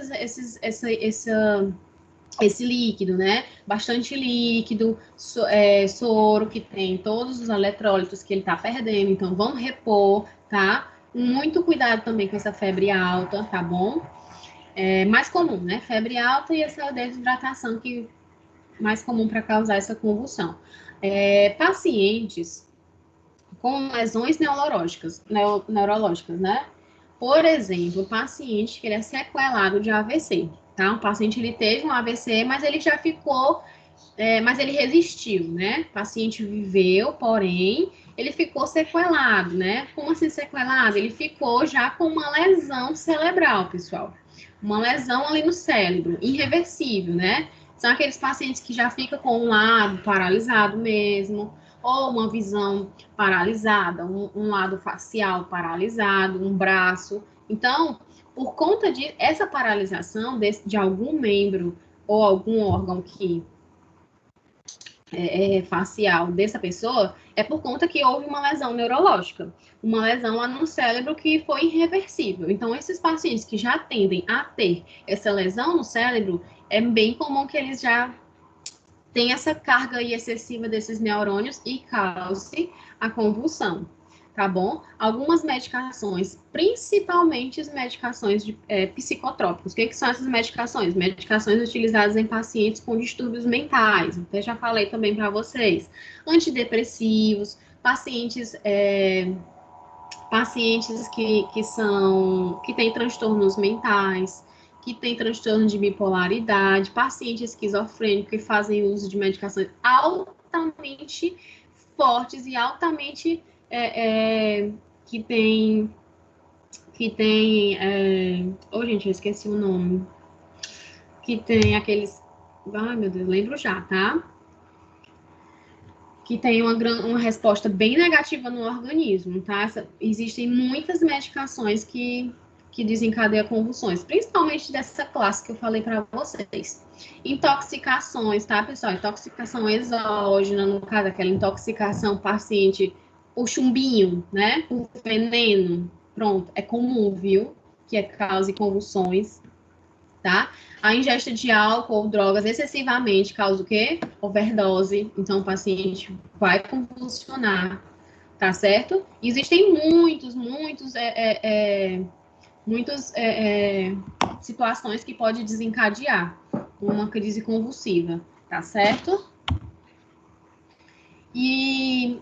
líquido, né? Bastante líquido, soro que tem todos os eletrólitos que ele tá perdendo, então vamos repor, tá? Muito cuidado também com essa febre alta, tá bom? Mais comum, né? Febre alta e essa desidratação que é mais comum para causar essa convulsão. Pacientes com lesões neurológicas, né? Por exemplo, paciente que ele é sequelado de AVC, tá? Um paciente, ele teve um AVC, mas ele já ficou, mas ele resistiu, né? O paciente viveu, porém, ele ficou sequelado, né? Como assim sequelado? Ele ficou já com uma lesão cerebral, pessoal. Uma lesão ali no cérebro, irreversível, né? São aqueles pacientes que já ficam com um lado paralisado mesmo, ou uma visão paralisada, um lado facial paralisado, um braço. Então, por conta de essa paralisação de algum membro ou algum órgão que facial dessa pessoa, é por conta que houve uma lesão neurológica, uma lesão lá no cérebro que foi irreversível. Então, esses pacientes que já tendem a ter essa lesão no cérebro, é bem comum que eles já tem essa carga aí excessiva desses neurônios e cause a convulsão, tá bom? Algumas medicações, principalmente as medicações psicotrópicos. O que são essas medicações? Medicações utilizadas em pacientes com distúrbios mentais. Eu já falei também para vocês. Antidepressivos, pacientes pacientes que têm transtornos mentais, que têm transtorno de bipolaridade, pacientes esquizofrênicos que fazem uso de medicações altamente fortes e altamente que tem gente, eu esqueci o nome, que tem aqueles, ai meu Deus, lembro já, tá? Que tem uma resposta bem negativa no organismo, tá? Existem muitas medicações que desencadeiam convulsões, principalmente dessa classe que eu falei para vocês. Intoxicações, tá, pessoal? Intoxicação exógena, no caso, aquela intoxicação paciente por chumbinho, né? Por veneno, pronto, é comum, viu? Que cause convulsões, tá? A ingesta de álcool ou drogas excessivamente causa o quê? Overdose. Então, o paciente vai convulsionar, tá certo? Existem muitas situações que pode desencadear uma crise convulsiva, tá certo? E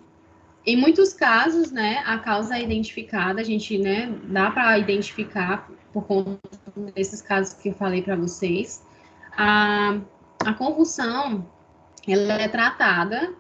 em muitos casos, né, a causa é identificada, a gente, né, dá para identificar por conta desses casos que eu falei para vocês. A convulsão, ela é tratada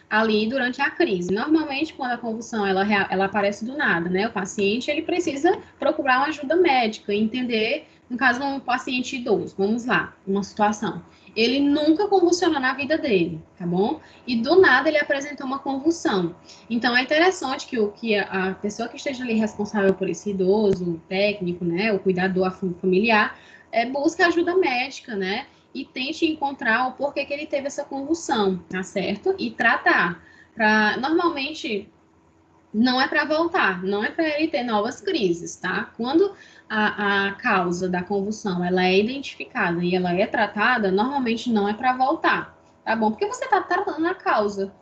ali durante a crise. Normalmente, quando a convulsão ela aparece do nada, né, o paciente ele precisa procurar uma ajuda médica e entender, no caso, um paciente idoso, vamos lá, uma situação. Ele nunca convulsionou na vida dele, tá bom? E do nada ele apresentou uma convulsão. Então é interessante que a pessoa que esteja ali responsável por esse idoso, o técnico, né, o cuidador familiar, busque ajuda médica, né? E tente encontrar o porquê que ele teve essa convulsão, tá certo? E tratar. Normalmente, não é para voltar, não é para ele ter novas crises, tá? Quando a causa da convulsão ela é identificada e ela é tratada, normalmente não é para voltar, tá bom? Porque você está tratando a causa,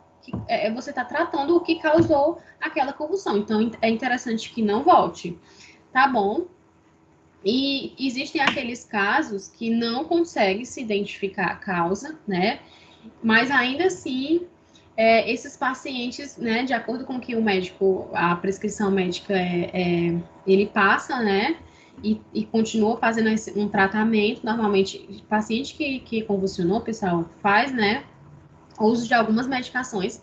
você está tratando o que causou aquela convulsão. Então, é interessante que não volte, tá bom? E existem aqueles casos que não consegue se identificar a causa, né? Mas ainda assim, esses pacientes, né, de acordo com que o médico, a prescrição médica ele passa, né? E continua fazendo um tratamento. Normalmente, paciente que convulsionou, pessoal, faz, né? Uso de algumas medicações.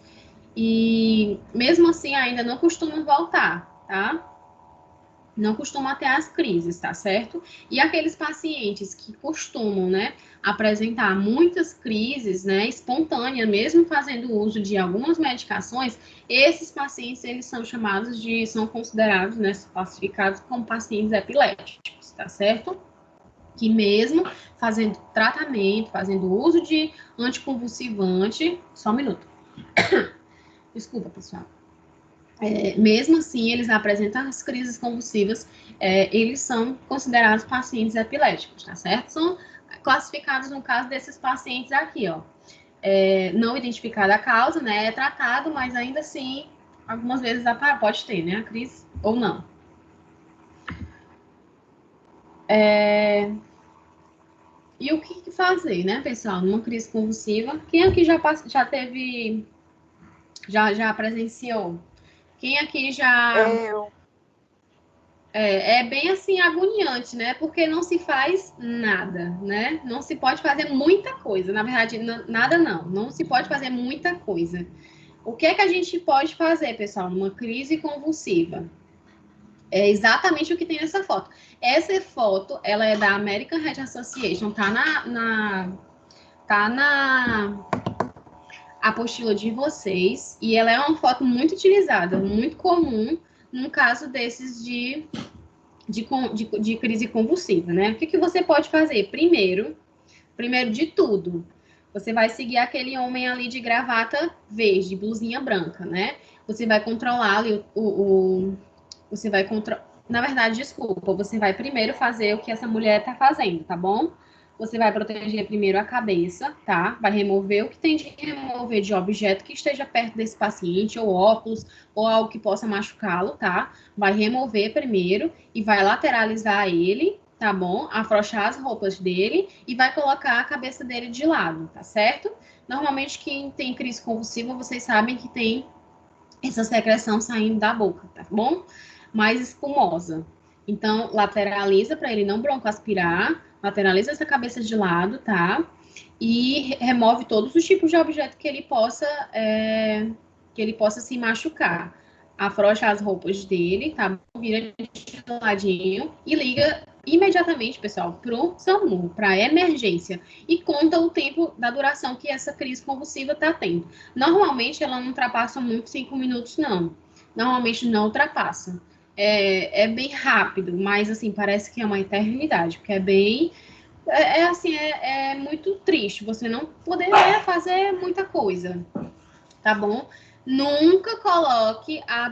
E mesmo assim, ainda não costuma voltar, tá? Não costuma ter as crises, tá certo? E aqueles pacientes que costumam, né, apresentar muitas crises, né, espontâneas, mesmo fazendo uso de algumas medicações, esses pacientes, eles são são considerados, né, classificados como pacientes epiléticos, tá certo? Que mesmo fazendo tratamento, fazendo uso de anticonvulsivante, só um minuto. Desculpa, pessoal. Mesmo assim, eles apresentam as crises convulsivas, eles são considerados pacientes epiléticos, tá certo? São classificados no caso desses pacientes aqui, ó. Não identificada a causa, né? É tratado, mas ainda assim, algumas vezes pode ter, né? A crise ou não. E o que fazer, né, pessoal? Numa crise convulsiva? Quem aqui já teve, já presenciou? Quem aqui já... É bem assim agoniante, né? Porque não se faz nada, né? Não se pode fazer muita coisa. Na verdade, nada não. Não se pode fazer muita coisa. O que é que a gente pode fazer, pessoal, numa crise convulsiva? É exatamente o que tem nessa foto. Essa foto, ela é da American Heart Association, tá na apostila de vocês, e ela é uma foto muito utilizada, muito comum num caso desses de crise convulsiva, né? O que você pode fazer? Primeiro de tudo, você vai seguir aquele homem ali de gravata verde, blusinha branca, né? Você vai controlar ali na verdade, desculpa, você vai primeiro fazer o que essa mulher tá fazendo, tá bom? Você vai proteger primeiro a cabeça, tá? Vai remover o que tem de remover de objeto que esteja perto desse paciente, ou óculos, ou algo que possa machucá-lo, tá? Vai remover primeiro e vai lateralizar ele, tá bom? Afrouxar as roupas dele e vai colocar a cabeça dele de lado, tá certo? Normalmente, quem tem crise convulsiva, vocês sabem que tem essa secreção saindo da boca, tá bom? mais espumosa. Então, lateraliza para ele não broncoaspirar, lateraliza essa cabeça de lado, tá? E remove todos os tipos de objeto que ele possa se machucar. Afrouxa as roupas dele, tá? Vira de ladinho e liga imediatamente, pessoal, pro SAMU, para emergência. E conta o tempo da duração que essa crise convulsiva tá tendo. Normalmente, ela não ultrapassa muito 5 minutos, não. Normalmente, não ultrapassa. É bem rápido, mas, assim, parece que é uma eternidade, porque é bem... assim, é muito triste você não poder fazer muita coisa, tá bom? Nunca coloque a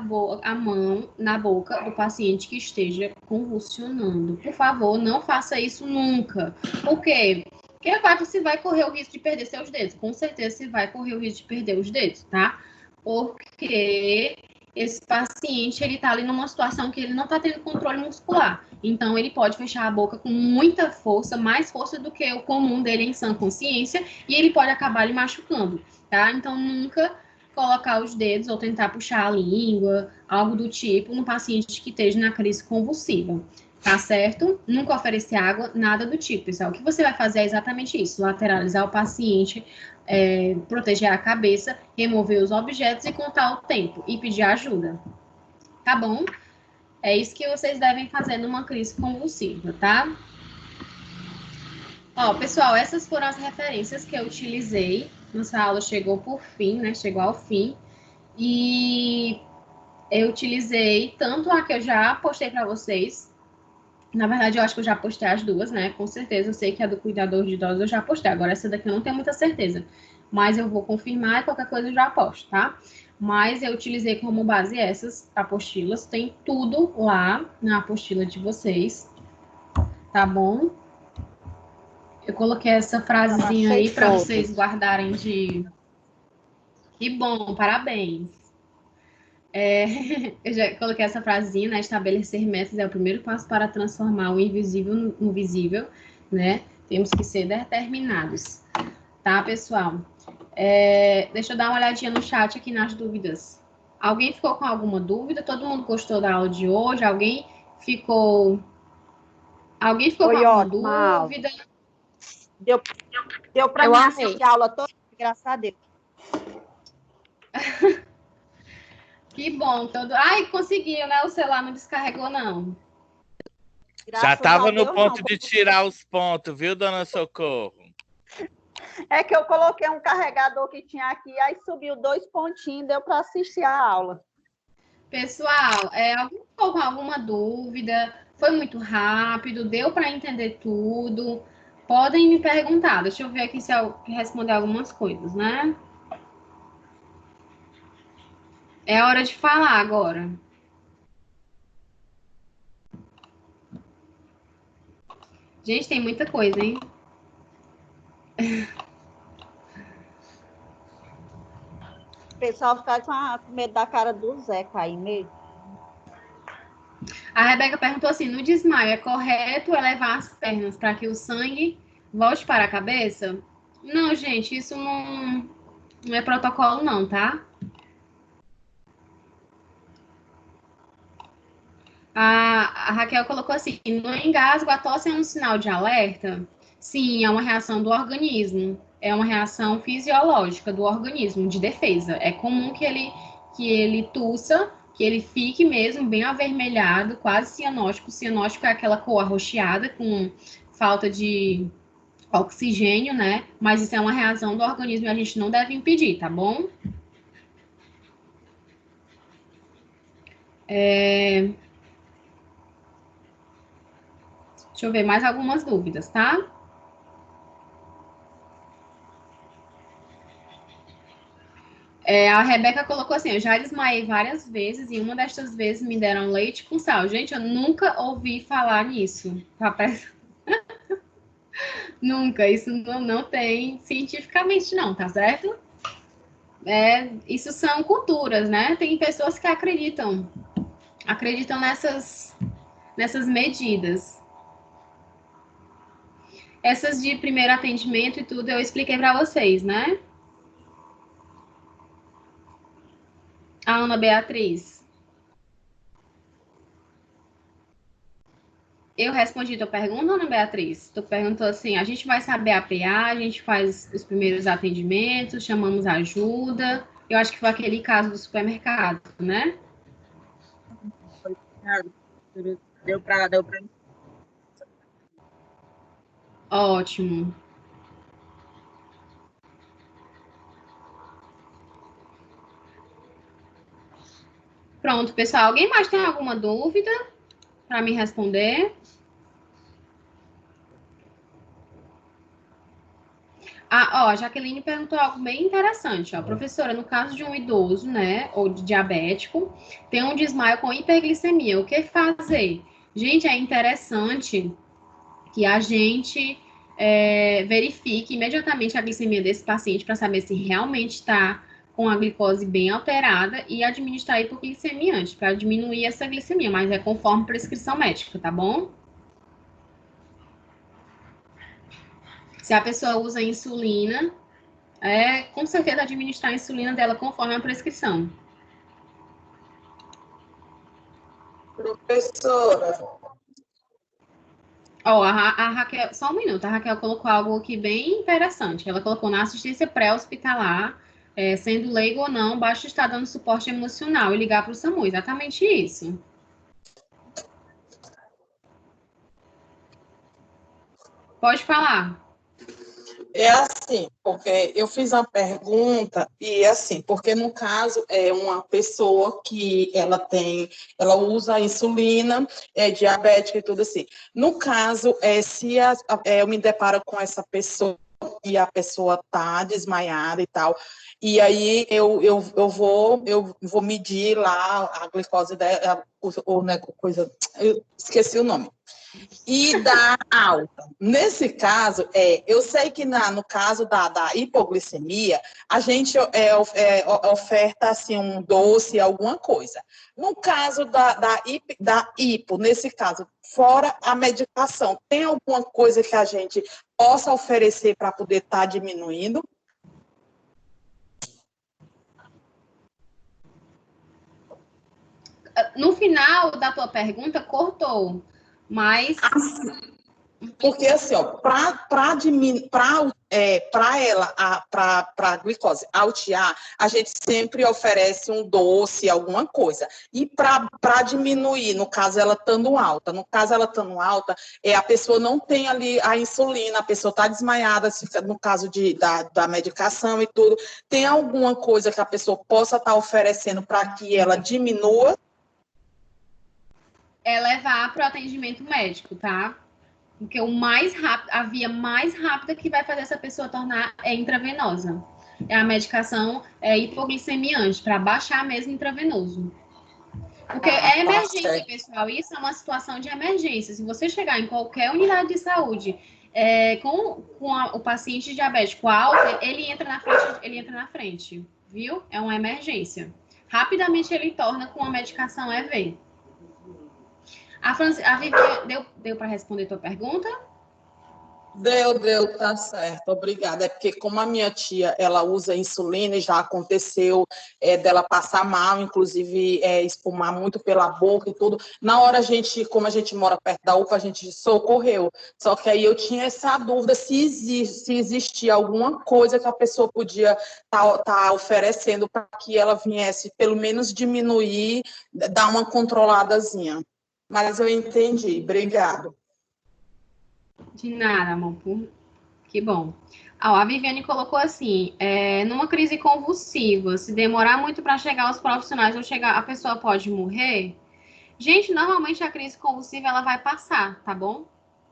mão na boca do paciente que esteja convulsionando. Por favor, não faça isso nunca. Por quê? Porque você vai correr o risco de perder seus dedos. Com certeza você vai correr o risco de perder os dedos, tá? Porque esse paciente, ele tá ali numa situação que ele não tá tendo controle muscular. Então, ele pode fechar a boca com muita força, mais força do que o comum dele em sã consciência, e ele pode acabar lhe machucando, tá? Então, nunca colocar os dedos ou tentar puxar a língua, algo do tipo, no paciente que esteja na crise convulsiva, tá certo? Nunca oferecer água, nada do tipo, pessoal. O que você vai fazer é exatamente isso, lateralizar o paciente, proteger a cabeça, remover os objetos e contar o tempo e pedir ajuda, tá bom? É isso que vocês devem fazer numa crise convulsiva, tá? Ó, pessoal, essas foram as referências que eu utilizei. Nossa aula chegou por fim, né? Chegou ao fim. E eu utilizei tanto a que eu já postei para vocês. Na verdade, eu acho que eu já postei as duas, né? Com certeza, eu sei que a do cuidador de idosos eu já postei. Agora, essa daqui eu não tenho muita certeza. Mas eu vou confirmar e qualquer coisa eu já posto, tá? Mas eu utilizei como base essas apostilas. Tem tudo lá na apostila de vocês. Tá bom? Eu coloquei essa frasezinha aí para vocês guardarem de... Que bom, parabéns. Eu já coloquei essa frasezinha, né? Estabelecer metas é o primeiro passo para transformar o invisível no visível, né? Temos que ser determinados, tá, pessoal? Deixa eu dar uma olhadinha no chat aqui nas dúvidas. Alguém ficou com alguma dúvida? Todo mundo gostou da aula de hoje? Alguém ficou com alguma dúvida? Deu para mim assistir a aula toda, graças a Deus. Que bom. Ai, conseguiu, né? O celular não descarregou, não. Já estava no ponto de tirar os pontos, viu, dona Socorro? É que eu coloquei um carregador que tinha aqui, aí subiu 2 pontinhos, deu para assistir a aula. Pessoal, alguém ficou com alguma dúvida? Foi muito rápido? Deu para entender tudo? Podem me perguntar. Deixa eu ver aqui se eu responder algumas coisas, né? É hora de falar agora. Gente, tem muita coisa, hein? O pessoal fica com medo da cara do Zé cair mesmo. A Rebeca perguntou assim, no desmaio, é correto elevar as pernas para que o sangue volte para a cabeça? Não, gente, isso não é protocolo não, tá? A Raquel colocou assim, no engasgo, a tosse é um sinal de alerta? Sim, é uma reação do organismo. É uma reação fisiológica do organismo, de defesa. É comum que ele tussa, que ele fique mesmo bem avermelhado, quase cianótico. Cianótico é aquela cor arroxeada com falta de oxigênio, né? Mas isso é uma reação do organismo e a gente não deve impedir, tá bom? Deixa eu ver mais algumas dúvidas, tá? A Rebeca colocou assim, eu já desmaiei várias vezes e uma destas vezes me deram leite com sal. Gente, eu nunca ouvi falar nisso. Nunca, isso não tem cientificamente não, tá certo? Isso são culturas, né? Tem pessoas que acreditam nessas medidas. Essas de primeiro atendimento e tudo eu expliquei para vocês, né? A Ana Beatriz. Eu respondi tua pergunta, Ana Beatriz? Tu perguntou assim, a gente vai saber a PA, a gente faz os primeiros atendimentos, chamamos ajuda. Eu acho que foi aquele caso do supermercado, né? Deu para. Ótimo. Pronto, pessoal. Alguém mais tem alguma dúvida para me responder? Ah, ó, a Jaqueline perguntou algo bem interessante, ó. Professora, no caso de um idoso, né, ou de diabético, tem um desmaio com hiperglicemia, o que fazer? Gente, é interessante que a gente verifique imediatamente a glicemia desse paciente para saber se realmente está com a glicose bem alterada e administrar hipoglicemia antes, para diminuir essa glicemia, mas é conforme prescrição médica, tá bom? Se a pessoa usa insulina, com certeza administrar a insulina dela conforme a prescrição. Professora, Ó, a Raquel, só um minuto, a Raquel colocou algo aqui bem interessante. Ela colocou na assistência pré-hospitalar, sendo leigo ou não, basta estar dando suporte emocional e ligar para o SAMU. Exatamente isso. Pode falar. é assim, porque eu fiz uma pergunta e é assim, porque no caso é uma pessoa que ela usa insulina, é diabética e tudo assim. No caso, se eu me deparo com essa pessoa e a pessoa tá desmaiada e tal, e aí eu vou medir lá a glicose dela, né, coisa, eu esqueci o nome. E da alta. Nesse caso, eu sei que no caso da hipoglicemia, a gente oferta assim, um doce, alguma coisa. No caso da hipo, nesse caso, fora a medicação, tem alguma coisa que a gente possa oferecer para poder estar diminuindo? No final da tua pergunta, cortou, mas... Porque, assim, ó, para ela, para a glicose altear, a gente sempre oferece um doce, alguma coisa. E para diminuir, no caso ela estando alta, a pessoa não tem ali a insulina, a pessoa está desmaiada, no caso da medicação e tudo. Tem alguma coisa que a pessoa possa estar oferecendo para que ela diminua? É levar para o atendimento médico, tá? Porque a via mais rápida que vai fazer essa pessoa tornar é intravenosa. É a medicação hipoglicemiante, para baixar mesmo intravenoso. Porque é emergência, pessoal. Isso é uma situação de emergência. Se você chegar em qualquer unidade de saúde com o paciente diabético alto, ele entra na frente, viu? É uma emergência. Rapidamente ele torna com a medicação EV. A Viviane, deu para responder a tua pergunta? Deu, tá certo, obrigada. É porque como a minha tia, ela usa insulina e já aconteceu dela passar mal, inclusive espumar muito pela boca e tudo. Na hora como a gente mora perto da UPA, a gente socorreu. Só que aí eu tinha essa dúvida se existia alguma coisa que a pessoa podia tá oferecendo para que ela viesse pelo menos diminuir, dar uma controladazinha. Mas eu entendi, obrigado. De nada, amor. Que bom. A Viviane colocou assim: numa crise convulsiva, se demorar muito para chegar aos profissionais ou chegar, a pessoa pode morrer? Gente, normalmente a crise convulsiva ela vai passar, tá bom?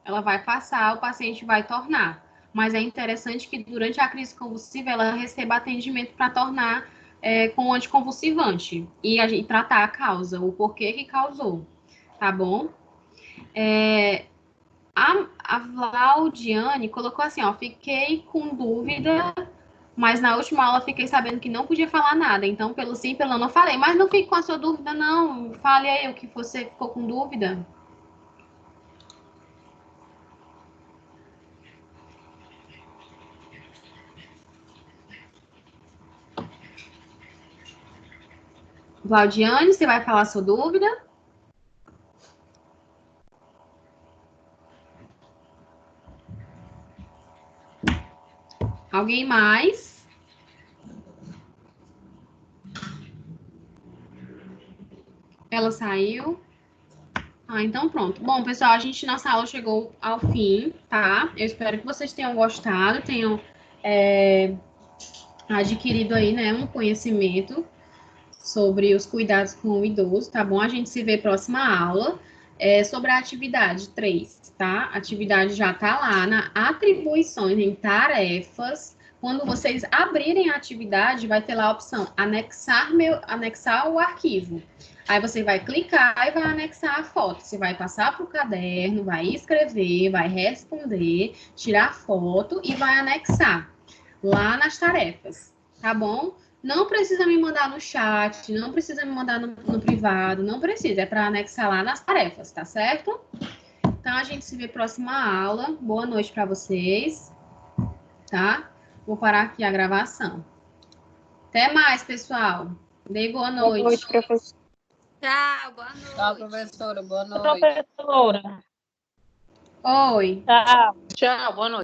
Ela vai passar, o paciente vai tornar. Mas é interessante que durante a crise convulsiva ela receba atendimento para tornar com anticonvulsivante e tratar a causa, o porquê que causou, tá bom? A Vlaudiane colocou assim, ó, fiquei com dúvida, mas na última aula fiquei sabendo que não podia falar nada, então pelo sim, pelo não falei, mas não fique com a sua dúvida não, fale aí o que você ficou com dúvida. Vlaudiane, você vai falar a sua dúvida? Alguém mais? Ela saiu? Então pronto. Bom, pessoal, nossa aula chegou ao fim, tá? Eu espero que vocês tenham gostado, tenham adquirido aí, né, um conhecimento sobre os cuidados com o idoso, tá bom? A gente se vê próxima aula. Sobre a atividade 3, tá? A atividade já tá lá na atribuições em tarefas. Quando vocês abrirem a atividade, vai ter lá a opção anexar o arquivo. Aí você vai clicar e vai anexar a foto. Você vai passar para o caderno, vai escrever, vai responder, tirar foto e vai anexar lá nas tarefas, tá bom? Não precisa me mandar no chat, não precisa me mandar no privado, não precisa, é para anexar lá nas tarefas, tá certo? Então, a gente se vê próxima aula. Boa noite para vocês, tá? Vou parar aqui a gravação. Até mais, pessoal. Dei boa noite. Boa noite, professor. Tchau, boa noite. Tchau, professora. Boa noite. Professora. Oi. Tchau. Tchau, boa noite.